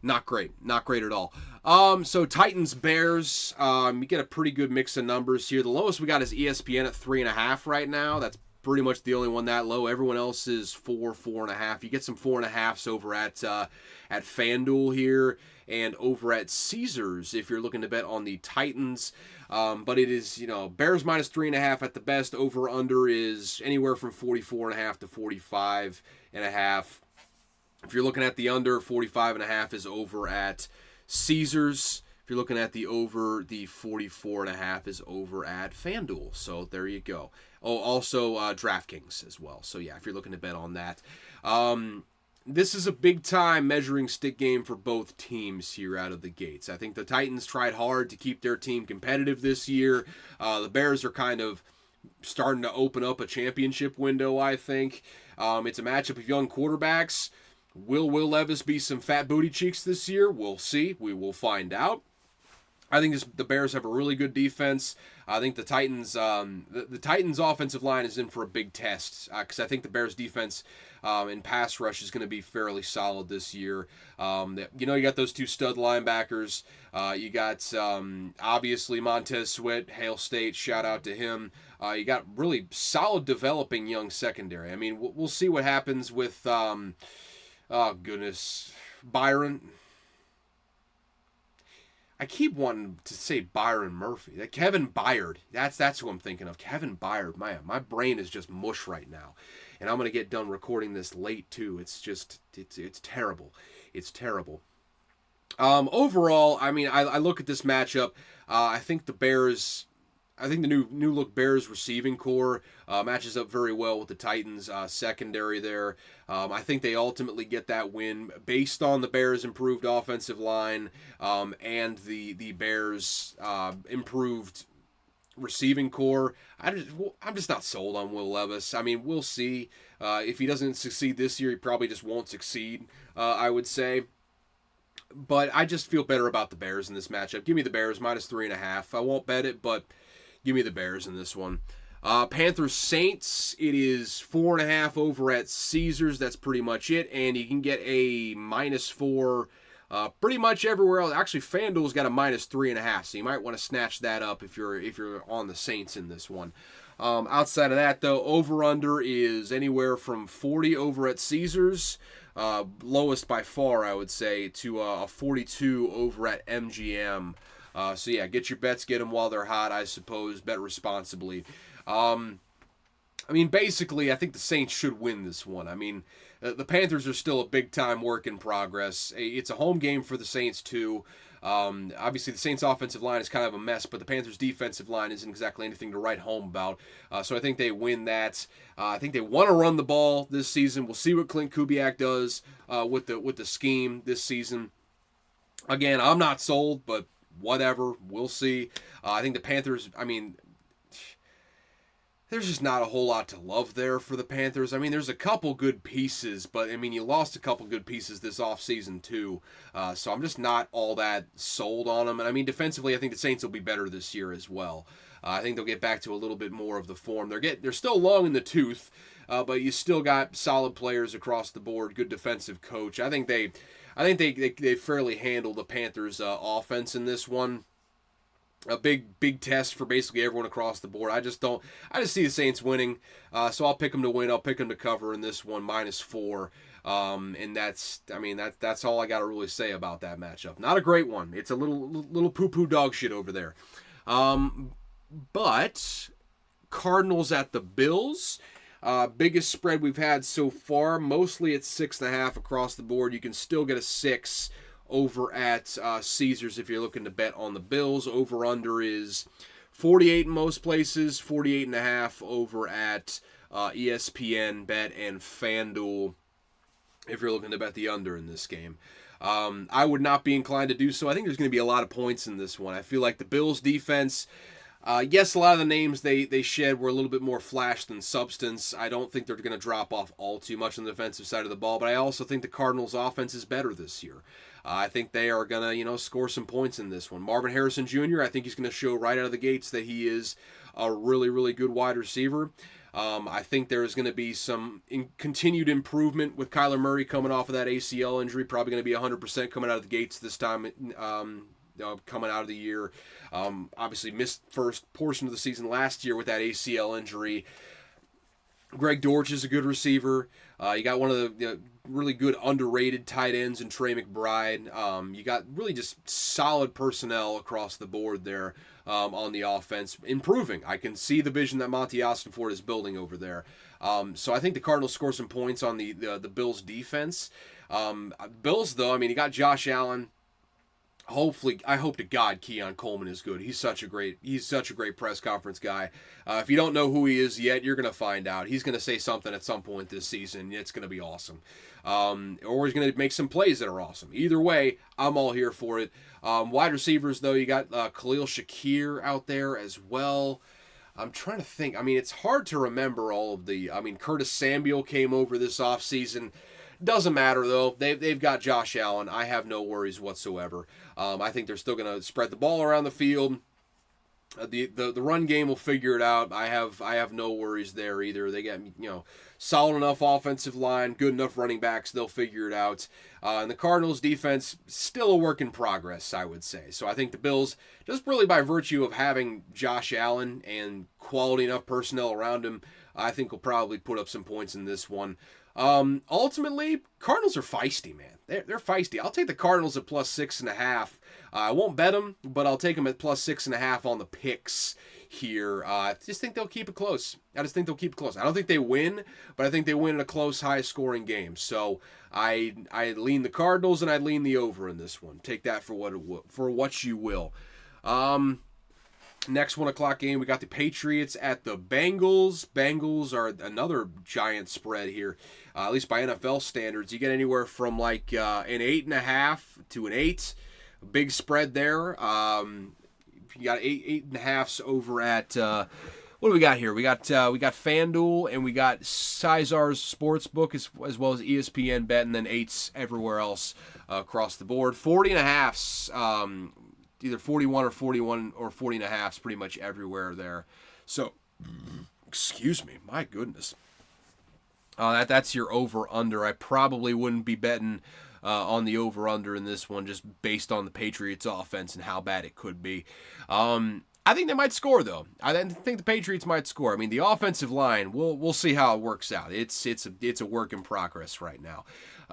not great. Not great at all. So Titans, Bears, you get a pretty good mix of numbers here. The lowest we got is ESPN at 3.5 right now. That's pretty much the only one that low. Everyone else is 4.5. You get some 4.5s over at FanDuel here and over at Caesars if you're looking to bet on the Titans. But it is, Bears -3.5 at the best. Over under is anywhere from 44.5 to 45.5. If you're looking at the under, 45.5 is over at Caesars. If you're looking at the over, the 44.5 is over at FanDuel. So there you go. Oh, also DraftKings as well. So yeah, if you're looking to bet on that. This is a big-time measuring stick game for both teams here out of the gates. I think the Titans tried hard to keep their team competitive this year. The Bears are kind of starting to open up a championship window, I think. It's a matchup of young quarterbacks. Will Levis be some fat booty cheeks this year? We'll see. We will find out. I think the Bears have a really good defense. I think the Titans, the Titans' offensive line is in for a big test because I think the Bears' defense in pass rush is going to be fairly solid this year. You got those two stud linebackers. You got obviously Montez Sweat, Hail State. Shout out to him. You got really solid developing young secondary. I mean, we'll see what happens with Byron. I keep wanting to say Byron Murphy. Kevin Byard. That's who I'm thinking of. Kevin Byard. My brain is just mush right now. And I'm going to get done recording this late too. It's terrible. It's terrible. Overall, I mean, I look at this matchup. I think the new look Bears receiving core matches up very well with the Titans secondary there. I think they ultimately get that win based on the Bears' improved offensive line and the Bears' improved receiving core. I'm just not sold on Will Levis. I mean, we'll see. If he doesn't succeed this year, he probably just won't succeed, I would say. But I just feel better about the Bears in this matchup. Give me the Bears -3.5. I won't bet it, but give me the Bears in this one. Panthers Saints, it is 4.5 over at Caesars. That's pretty much it. And you can get a -4 pretty much everywhere else. Actually, FanDuel's got a -3.5, so you might want to snatch that up if you're on the Saints in this one. Outside of that, though, over-under is anywhere from 40 over at Caesars, lowest by far, I would say, to a 42 over at MGM. So yeah, get your bets, get them while they're hot, I suppose. Bet responsibly. I mean, basically, I think the Saints should win this one. I mean, the Panthers are still a big-time work in progress. It's a home game for the Saints, too. Obviously, the Saints' offensive line is kind of a mess, but the Panthers' defensive line isn't exactly anything to write home about. So I think they win that. I think they want to run the ball this season. We'll see what Clint Kubiak does with the scheme this season. Again, I'm not sold, but whatever. We'll see. I think the Panthers, I mean, there's just not a whole lot to love there for the Panthers. I mean, there's a couple good pieces, but, I mean, you lost a couple good pieces this offseason, too. So I'm just not all that sold on them. And, I mean, defensively, I think the Saints will be better this year as well. I think they'll get back to a little bit more of the form. They're still long in the tooth, but you still got solid players across the board, good defensive coach. I think they fairly handle the Panthers' offense in this one. A big test for basically everyone across the board. I just see the Saints winning. So I'll pick them to win. I'll pick them to cover in this one, -4. And that's all I got to really say about that matchup. Not a great one. It's a little poo-poo dog shit over there. But Cardinals at the Bills. Biggest spread we've had so far. Mostly it's 6.5 across the board. You can still get a 6 over at Caesars if you're looking to bet on the Bills. Over-under is 48 in most places, 48.5 over at ESPN, Bet, and FanDuel if you're looking to bet the under in this game. I would not be inclined to do so. I think there's going to be a lot of points in this one. I feel like the Bills' defense, yes, a lot of the names they shed were a little bit more flash than substance. I don't think they're going to drop off all too much on the defensive side of the ball, but I also think the Cardinals' offense is better this year. I think they are going to, score some points in this one. Marvin Harrison Jr., I think he's going to show right out of the gates that he is a really, really good wide receiver. I think there's going to be some continued improvement with Kyler Murray coming off of that ACL injury. Probably going to be 100% coming out of the gates this time, coming out of the year. Obviously missed first portion of the season last year with that ACL injury. Greg Dortch is a good receiver. You got one of the really good underrated tight ends in Trey McBride. You got really just solid personnel across the board there on the offense. Improving. I can see the vision that Monty Ossenfort is building over there. So I think the Cardinals score some points on the Bills' defense. Bills, though, I mean, you got Josh Allen. Hopefully, I hope to God Keon Coleman is good. He's such a great press conference guy. If you don't know who he is yet, you're going to find out. He's going to say something at some point this season. It's going to be awesome. Or he's going to make some plays that are awesome. Either way, I'm all here for it. Wide receivers, though, you got Khalil Shakir out there as well. I'm trying to think. I mean, it's hard to remember all of the... I mean, Curtis Samuel came over this offseason. Doesn't matter, though. They've got Josh Allen. I have no worries whatsoever. I think they're still going to spread the ball around the field. The run game will figure it out. I have no worries there either. They got solid enough offensive line, good enough running backs. They'll figure it out. And the Cardinals defense still a work in progress, I would say. So I think the Bills, just really by virtue of having Josh Allen and quality enough personnel around him, I think will probably put up some points in this one. Ultimately, Cardinals are feisty, man. They're feisty. I'll take the Cardinals at plus 6.5. I won't bet them, but I'll take them at plus 6.5 on the picks here. I just think they'll keep it close. I don't think they win, but I think they win in a close, high-scoring game. So I lean the Cardinals, and I lean the over in this one. Take that for what you will. Next 1 o'clock game, we got the Patriots at the Bengals. Bengals are another giant spread here, at least by NFL standards. You get anywhere from like an 8.5 to an 8. Big spread there. You got 8.5s over at what do we got here? We got FanDuel and we got Caesar's Sportsbook as well as ESPN Bet, and then 8s everywhere else across the board. 40.5s. Either 41 or 41 or 40.5s pretty much everywhere there. So, excuse me, my goodness. That's your over-under. I probably wouldn't be betting on the over-under in this one just based on the Patriots offense and how bad it could be. I think they might score, though. I think the Patriots might score. I mean, the offensive line, we'll see how it works out. It's a work in progress right now.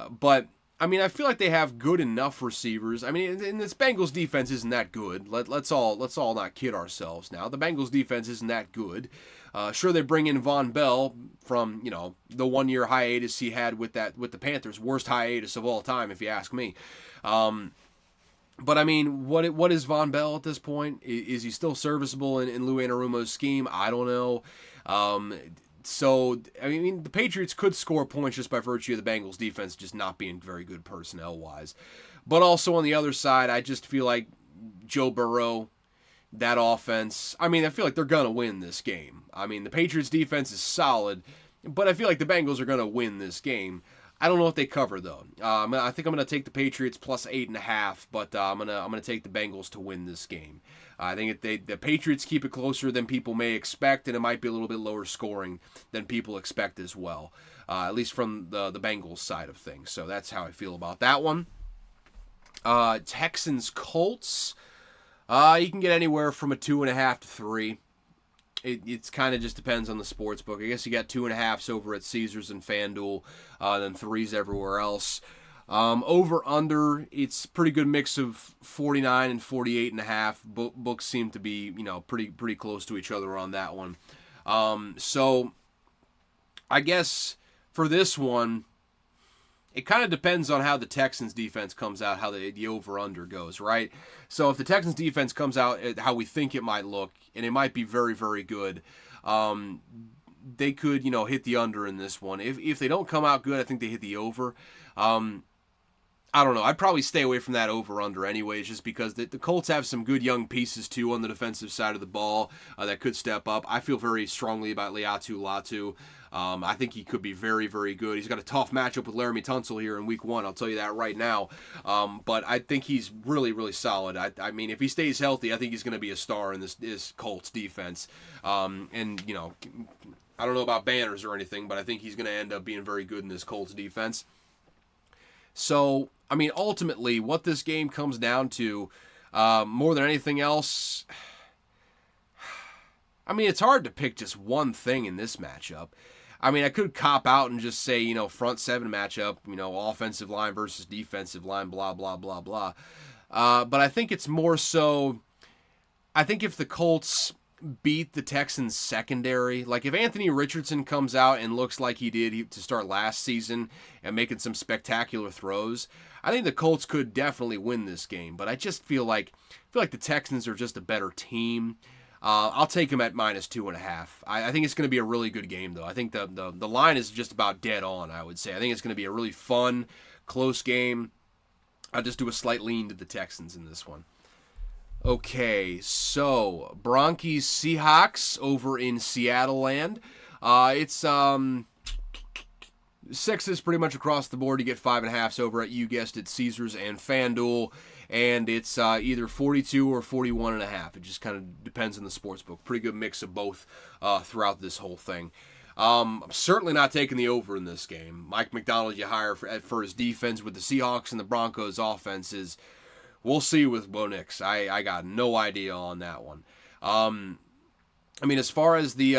But I mean, I feel like they have good enough receivers. I mean, and this Bengals defense isn't that good. Let's all not kid ourselves now. The Bengals defense isn't that good. Sure, they bring in Von Bell from the 1-year hiatus he had with the Panthers, worst hiatus of all time, if you ask me. But I mean, what is Von Bell at this point? Is he still serviceable in Lou Anarumo's scheme? I don't know. So, I mean, the Patriots could score points just by virtue of the Bengals defense just not being very good personnel-wise. But also on the other side, I just feel like Joe Burrow, that offense, I mean, I feel like they're going to win this game. I mean, the Patriots defense is solid, but I feel like the Bengals are going to win this game. I don't know if they cover, though. I think I'm going to take the Patriots plus 8.5, but I'm gonna take the Bengals to win this game. I think the Patriots keep it closer than people may expect, and it might be a little bit lower scoring than people expect as well, at least from the Bengals side of things. So that's how I feel about that one. Texans-Colts, you can get anywhere from a 2.5 to 3. It's kind of just depends on the sports book. I guess you got 2.5s over at Caesars and FanDuel, then 3s everywhere else. Over under, it's pretty good mix of 49 and 48.5. Books seem to be pretty close to each other on that one. So I guess for this one, it kind of depends on how the Texans defense comes out, how the over-under goes, right? So if the Texans defense comes out how we think it might look, and it might be very, very good, they could, hit the under in this one. If they don't come out good, I think they hit the over. I don't know. I'd probably stay away from that over-under anyways, just because the Colts have some good young pieces, too, on the defensive side of the ball that could step up. I feel very strongly about Laiatu Latu. I think he could be very, very good. He's got a tough matchup with Laramie Tunsil here in Week 1. I'll tell you that right now. But I think he's really, really solid. I mean, if he stays healthy, I think he's going to be a star in this Colts defense. I don't know about banners or anything, but I think he's going to end up being very good in this Colts defense. So, I mean, ultimately, what this game comes down to, more than anything else, I mean, it's hard to pick just one thing in this matchup. I mean, I could cop out and just say, front seven matchup, offensive line versus defensive line, blah, blah, blah, blah. But I think it's more so, I think if the Colts beat the Texans secondary, like if Anthony Richardson comes out and looks like he did to start last season and making some spectacular throws, I think the Colts could definitely win this game. But I just feel like the Texans are just a better team. I'll take them at minus 2.5. I think it's going to be a really good game, though. I think the line is just about dead on, I would say. I think it's going to be a really fun, close game. I'll just do a slight lean to the Texans in this one. Okay, so Bronchies Seahawks over in Seattle land. It's sixes pretty much across the board. You get 5.5s over at, you guessed it, Caesars and FanDuel, and it's either 42 or 41.5. It just kind of depends on the sports book. Pretty good mix of both throughout this whole thing. I'm certainly not taking the over in this game. Mike McDonald you hire for his defense with the Seahawks and the Broncos offenses. We'll see with Bo Nix. I got no idea on that one. I mean, as far as the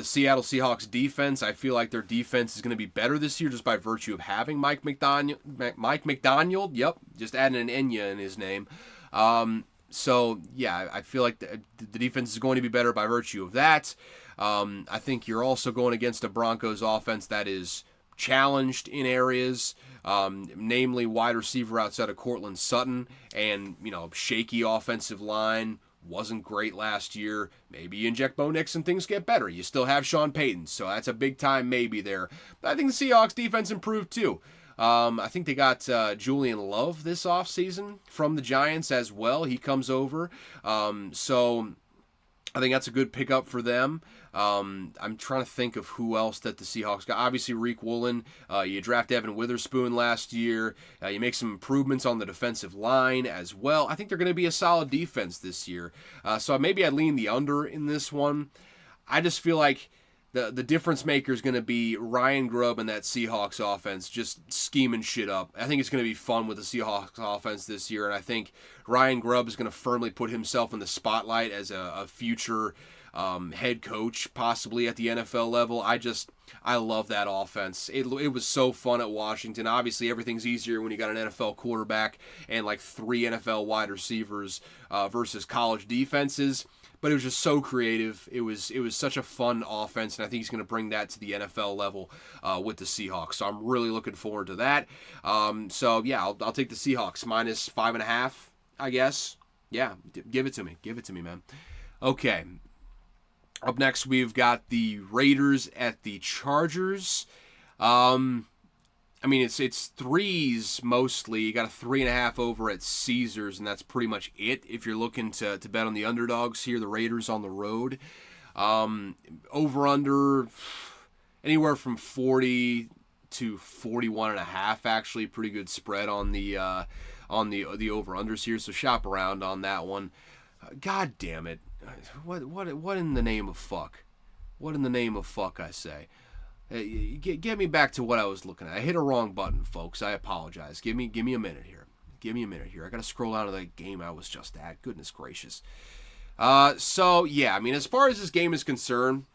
Seattle Seahawks defense, I feel like their defense is going to be better this year just by virtue of having Mike McDaniel. Yep, just adding an Enya in his name. So, yeah, I feel like the defense is going to be better by virtue of that. I think you're also going against a Broncos offense that is challenged in areas, namely wide receiver outside of Cortland Sutton and, shaky offensive line. Wasn't great last year. Maybe you inject Bo Nix and things get better. You still have Sean Payton, so that's a big time maybe there. But I think the Seahawks defense improved too. I think they got Julian Love this offseason from the Giants as well. He comes over. So I think that's a good pickup for them. I'm trying to think of who else that the Seahawks got. Obviously, Reek Woolen. You draft Evan Witherspoon last year. You make some improvements on the defensive line as well. I think they're going to be a solid defense this year. So maybe I'd lean the under in this one. I just feel like the difference maker is going to be Ryan Grubb and that Seahawks offense just scheming shit up. I think it's going to be fun with the Seahawks offense this year, and I think Ryan Grubb is going to firmly put himself in the spotlight as a future head coach, possibly at the NFL level. I love that offense. It was so fun at Washington. Obviously, everything's easier when you got an NFL quarterback and like 3 NFL wide receivers versus college defenses. But it was just so creative. It was such a fun offense, and I think he's going to bring that to the NFL level with the Seahawks. So I'm really looking forward to that. So yeah, I'll take the Seahawks minus 5.5, I guess. Yeah, give it to me. Give it to me, man. Okay. Up next, we've got the Raiders at the Chargers. I mean, it's threes mostly. You got a 3.5 over at Caesars, and that's pretty much it. If you're looking to bet on the underdogs here, the Raiders on the road. Over under anywhere from 40 to 41.5. Actually, pretty good spread on the over unders here. So shop around on that one. God damn it! What in the name of fuck? What in the name of fuck? I say. Get me back to what I was looking at. I hit a wrong button, folks. I apologize. Give me a minute here. Give me a minute here. I got to scroll out of that game I was just at. Goodness gracious. So, yeah, I mean, as far as this game is concerned,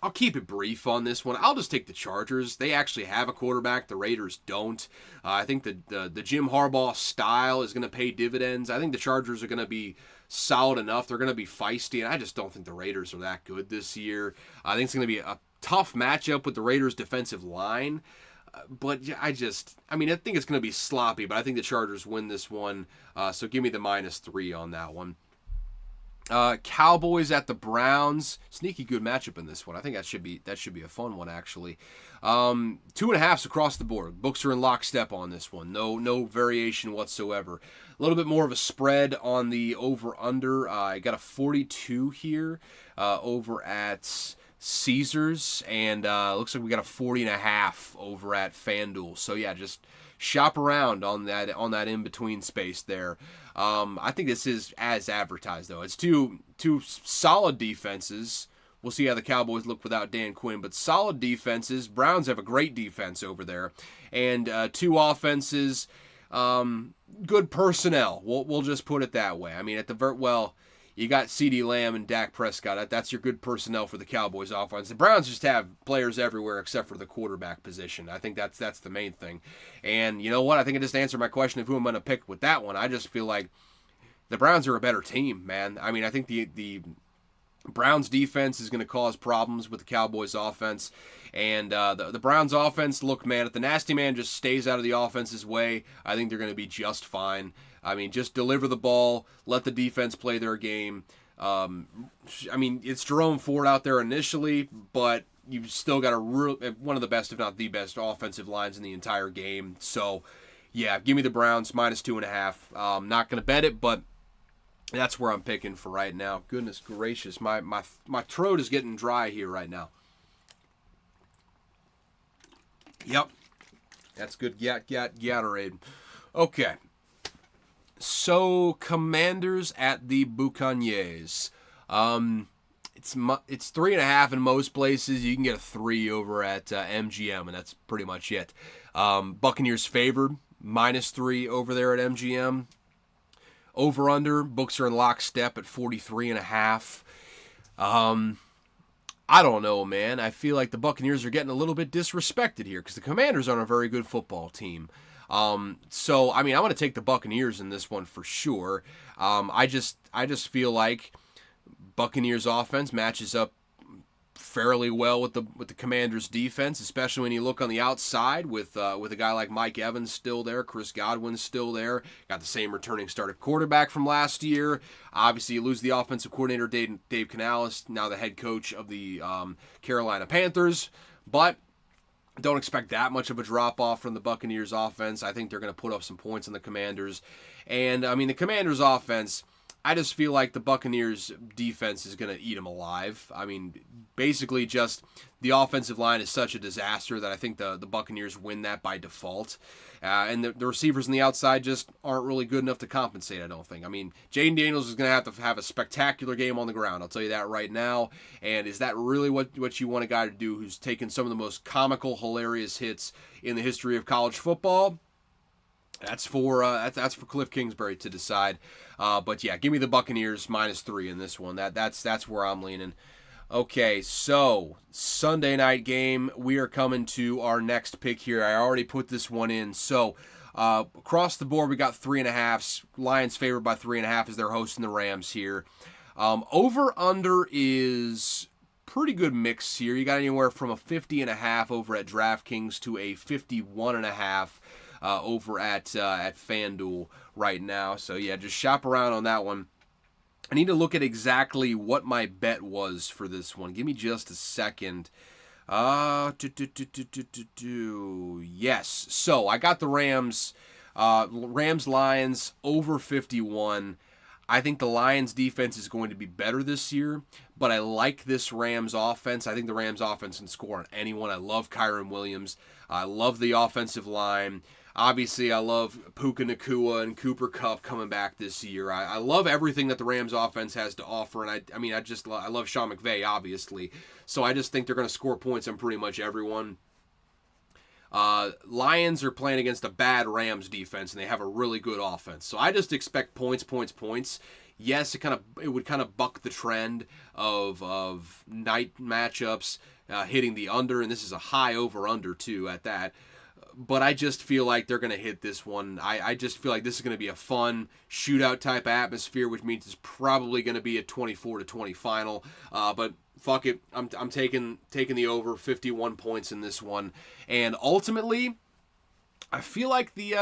I'll keep it brief on this one. I'll just take the Chargers. They actually have a quarterback. The Raiders don't. I think the Jim Harbaugh style is going to pay dividends. I think the Chargers are going to be solid enough. They're going to be feisty, and I just don't think the Raiders are that good this year. I think it's going to be a tough matchup with the Raiders' defensive line. But I think it's going to be sloppy, but I think the Chargers win this one. So give me the -3 on that one. Cowboys at the Browns. Sneaky good matchup in this one. I think that should be a fun one, actually. 2.5s across the board. Books are in lockstep on this one. No variation whatsoever. A little bit more of a spread on the over-under. I got a 42 here over at Caesars, and looks like we got a 40.5 over at FanDuel. So yeah, just shop around on that in-between space there. I think this is as advertised, though. It's two solid defenses. We'll see how the Cowboys look without Dan Quinn, but solid defenses. Browns have a great defense over there, and 2 offenses. Good personnel. We'll just put it that way. I mean, you got CeeDee Lamb and Dak Prescott. That's your good personnel for the Cowboys offense. The Browns just have players everywhere except for the quarterback position. I think that's the main thing. And you know what? I think I just answered my question of who I'm going to pick with that one. I just feel like the Browns are a better team, man. I mean, I think the Browns defense is going to cause problems with the Cowboys offense. And the Browns offense, look, man, if the nasty man just stays out of the offense's way, I think they're going to be just fine. I mean, just deliver the ball, let the defense play their game. I mean, it's Jerome Ford out there initially, but you've still got one of the best, if not the best, offensive lines in the entire game. So, yeah, give me the Browns -2.5. Not going to bet it, but that's where I'm picking for right now. Goodness gracious, my throat is getting dry here right now. Yep. That's good Gatorade. Okay. So, Commanders at the Buccaneers. It's 3.5 in most places. You can get a 3 over at MGM, and that's pretty much it. Buccaneers favored, -3 over there at MGM. Over under, books are in lockstep at 43.5. I don't know, man. I feel like the Buccaneers are getting a little bit disrespected here because the Commanders aren't a very good football team. So I mean, I'm going to take the Buccaneers in this one for sure. I just feel like Buccaneers offense matches up fairly well with the Commanders defense, especially when you look on the outside with a guy like Mike Evans still there, Chris Godwin's still there, got the same returning starter quarterback from last year. Obviously, you lose the offensive coordinator Dave Canales, now the head coach of the Carolina Panthers, but don't expect that much of a drop-off from the Buccaneers offense. I think they're going to put up some points on the Commanders. And, I mean, the Commanders offense, I just feel like the Buccaneers defense is going to eat them alive. I mean, basically just the offensive line is such a disaster that I think the Buccaneers win that by default. And the receivers on the outside just aren't really good enough to compensate, I don't think. I mean, Jaden Daniels is going to have a spectacular game on the ground. I'll tell you that right now. And is that really what you want a guy to do who's taken some of the most comical, hilarious hits in the history of college football? That's for Cliff Kingsbury to decide. But yeah, give me the Buccaneers -3 in this one. That's where I'm leaning. Okay, so Sunday night game. We are coming to our next pick here. I already put this one in. So across the board, we got 3.5. Lions favored by 3.5 as they're hosting the Rams here. Over under is pretty good mix here. You got anywhere from a 50.5 over at DraftKings to a 51.5. Over at FanDuel right now. So yeah, just shop around on that one. I need to look at exactly what my bet was for this one. Give me just a second. Yes. So I got the Rams. Lions over 51. I think the Lions defense is going to be better this year, but I like this Rams offense. I think the Rams offense can score on anyone. I love Kyren Williams. I love the offensive line. Obviously, I love Puka Nacua and Cooper Kupp coming back this year. I love everything that the Rams offense has to offer, and I love Sean McVay, obviously. So I just think they're going to score points on pretty much everyone. Lions are playing against a bad Rams defense, and they have a really good offense. So I just expect points. Yes, it would kind of buck the trend of night matchups hitting the under, and this is a high over-under too at that. But I just feel like they're going to hit this one. I just feel like this is going to be a fun shootout type atmosphere, which means it's probably going to be a 24-20 final. But fuck it, I'm taking the over 51 points in this one. And ultimately, I feel like the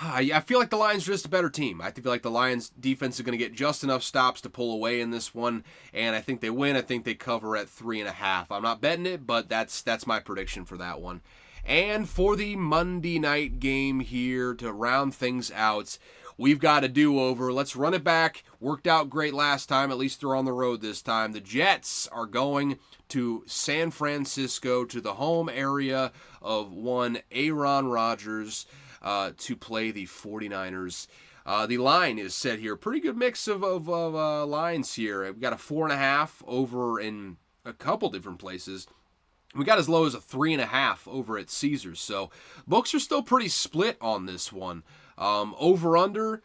Lions are just a better team. I feel like the Lions defense is going to get just enough stops to pull away in this one, and I think they win. I think they cover at 3.5. I'm not betting it, but that's my prediction for that one. And for the Monday night game here to round things out, we've got a do-over. Let's run it back. Worked out great last time. At least they're on the road this time. The Jets are going to San Francisco, to the home area of one Aaron Rodgers, to play the 49ers. The line is set here. Pretty good mix of lines here. We've got a 4.5 over in a couple different places. We got as low as a 3.5 over at Caesars. So books are still pretty split on this one. Over under,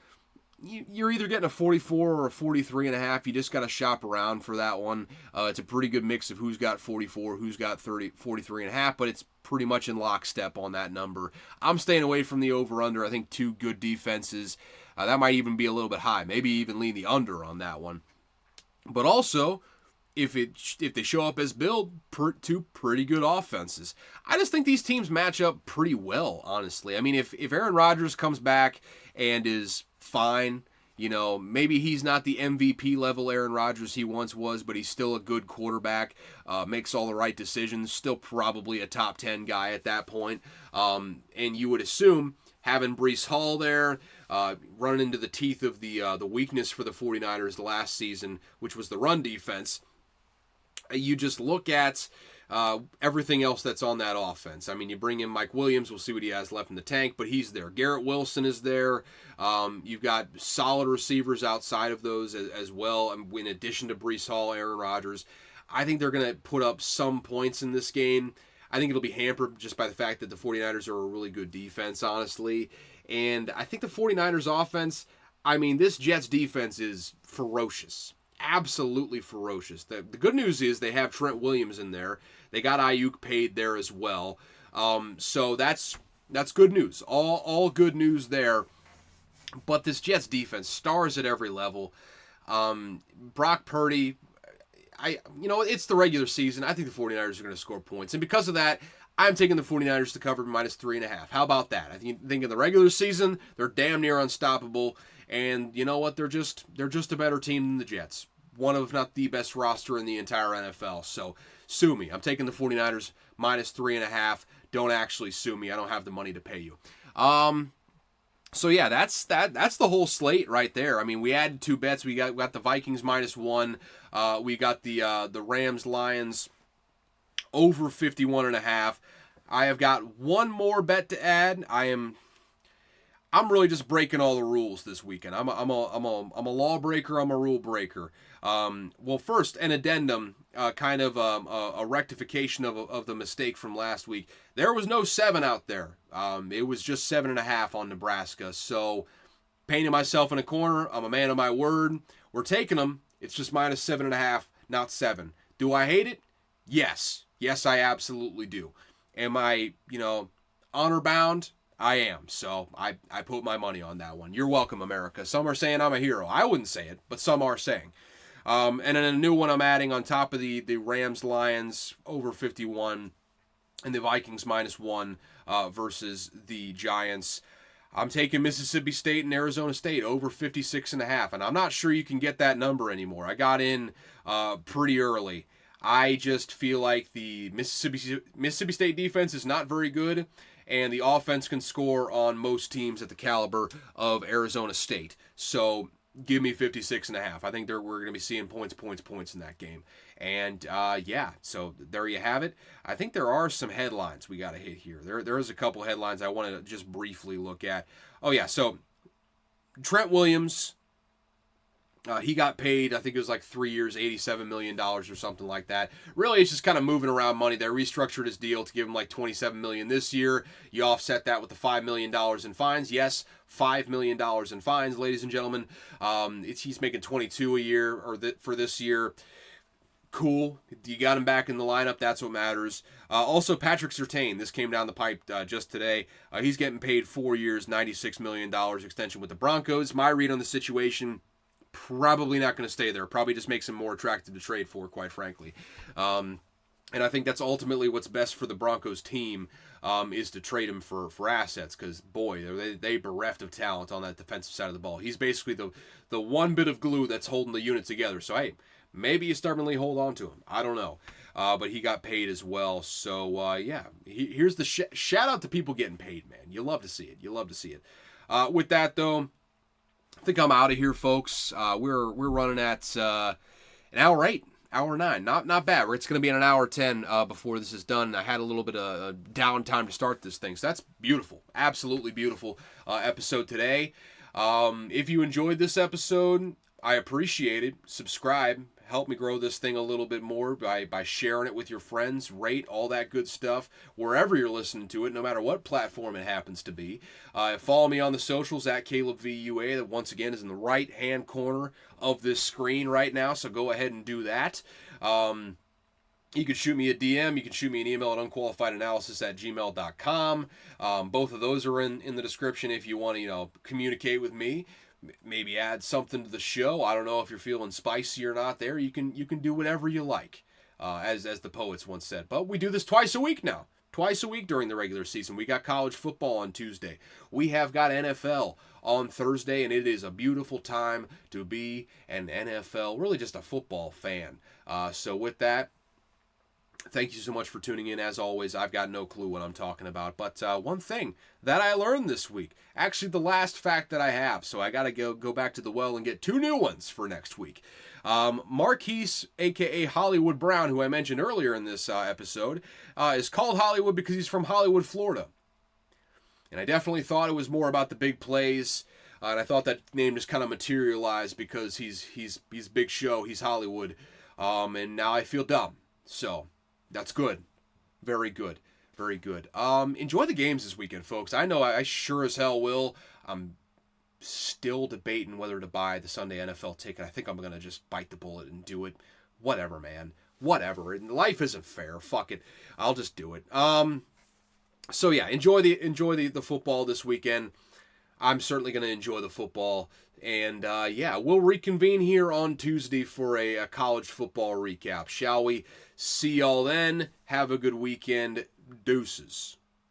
you're either getting a 44 or a 43.5. You just got to shop around for that one. It's a pretty good mix of who's got 44, who's got 43.5, but it's pretty much in lockstep on that number. I'm staying away from the over under. I think two good defenses. That might even be a little bit high. Maybe even lean the under on that one. But also, if they show up as billed, two pretty good offenses. I just think these teams match up pretty well, honestly. I mean, if Aaron Rodgers comes back and is fine, maybe he's not the MVP level Aaron Rodgers he once was, but he's still a good quarterback, makes all the right decisions, still probably a top 10 guy at that point. And you would assume having Breece Hall there, running into the teeth of the weakness for the 49ers the last season, which was the run defense. You just look at everything else that's on that offense. I mean, you bring in Mike Williams, we'll see what he has left in the tank, but he's there. Garrett Wilson is there. You've got solid receivers outside of those as well, in addition to Breece Hall, Aaron Rodgers. I think they're going to put up some points in this game. I think it'll be hampered just by the fact that the 49ers are a really good defense, honestly. And I think the 49ers offense, I mean, this Jets defense is ferocious. Absolutely ferocious. The good news is they have Trent Williams in there. They got Ayuk paid there as well. So that's good news. All good news there. But this Jets defense, stars at every level. Brock Purdy, it's the regular season. I think the 49ers are going to score points. And because of that, I'm taking the 49ers to cover -3.5. How about that? I think in the regular season, they're damn near unstoppable. And you know what? They're just a better team than the Jets. One of, if not the best roster in the entire NFL. So sue me. I'm taking the 49ers -3.5. Don't actually sue me. I don't have the money to pay you. So yeah, that's the whole slate right there. I mean, we added 2 bets. We got the Vikings -1. We got the Rams Lions over 51.5. I have got one more bet to add. I'm really just breaking all the rules this weekend. I'm a lawbreaker. I'm a rule breaker. Well, first, an addendum, kind of a rectification of the mistake from last week. There was no 7 out there. It was just 7.5 on Nebraska. So, painting myself in a corner. I'm a man of my word. We're taking them. It's just -7.5, not 7. Do I hate it? Yes. Yes, I absolutely do. Am I, honor bound? I am. So I put my money on that one. You're welcome, America. Some are saying I'm a hero. I wouldn't say it, but some are saying. And then a new one I'm adding on top of the Rams Lions over 51 and the Vikings -1 versus the Giants. I'm taking Mississippi State and Arizona State over 56.5, and I'm not sure you can get that number anymore. I got in pretty early. I just feel like the Mississippi State defense is not very good, and the offense can score on most teams at the caliber of Arizona State. So give me 56.5. I think we're going to be seeing points in that game. And so there you have it. I think there are some headlines we got to hit here. There is a couple headlines I want to just briefly look at. Oh yeah, so Trent Williams, he got paid, I think it was like 3 years, $87 million or something like that. Really, it's just kind of moving around money. They restructured his deal to give him like $27 million this year. You offset that with the $5 million in fines. Yes, $5 million in fines, ladies and gentlemen. He's making $22 a year for this year. Cool. You got him back in the lineup. That's what matters. Also, Patrick Surtain. This came down the pipe just today. He's getting paid 4 years, $96 million extension with the Broncos. My read on the situation, probably not going to stay there. Probably just makes him more attractive to trade for, quite frankly. And I think that's ultimately what's best for the Broncos team, is to trade him for assets, because, boy, they bereft of talent on that defensive side of the ball. He's basically the one bit of glue that's holding the unit together. So, hey, maybe you stubbornly hold on to him. I don't know. But he got paid as well. So, here's the shout out to people getting paid, man. You love to see it. You love to see it. With that, though, I think I'm out of here, folks. We're running at an hour 8, hour 9. Not bad. It's going to be in an hour 10 before this is done. I had a little bit of downtime to start this thing, so that's beautiful. Absolutely beautiful episode today. If you enjoyed this episode, I appreciate it. Subscribe. Help me grow this thing a little bit more by sharing it with your friends, rate, all that good stuff, wherever you're listening to it, no matter what platform it happens to be. Follow me on the socials at CalebVUA. That, once again, is in the right-hand corner of this screen right now, so go ahead and do that. You can shoot me a DM. You can shoot me an email at unqualifiedanalysis@gmail.com. Both of those are in the description if you want to, communicate with me. Maybe add something to the show. I don't know if you're feeling spicy or not there. You can do whatever you like, as the poets once said. But we do this twice a week now. Twice a week during the regular season. We got college football on Tuesday. We have got NFL on Thursday, and it is a beautiful time to be an NFL, really just a football fan. So with that, Thank you so much for tuning in. As always, I've got no clue what I'm talking about. But one thing that I learned this week, actually the last fact that I have, so I got to go back to the well and get 2 new ones for next week. Marquise, a.k.a. Hollywood Brown, who I mentioned earlier in this episode, is called Hollywood because he's from Hollywood, Florida. And I definitely thought it was more about the big plays, and I thought that name just kind of materialized because he's big show, he's Hollywood, and now I feel dumb. So that's good. Very good. Very good. Enjoy the games this weekend, folks. I know I sure as hell will. I'm still debating whether to buy the Sunday NFL ticket. I think I'm going to just bite the bullet and do it. Whatever, man. Whatever. Life isn't fair. Fuck it. I'll just do it. So yeah, enjoy the football this weekend. I'm certainly going to enjoy the football. And yeah, we'll reconvene here on Tuesday for a college football recap, shall we? See y'all then. Have a good weekend. Deuces.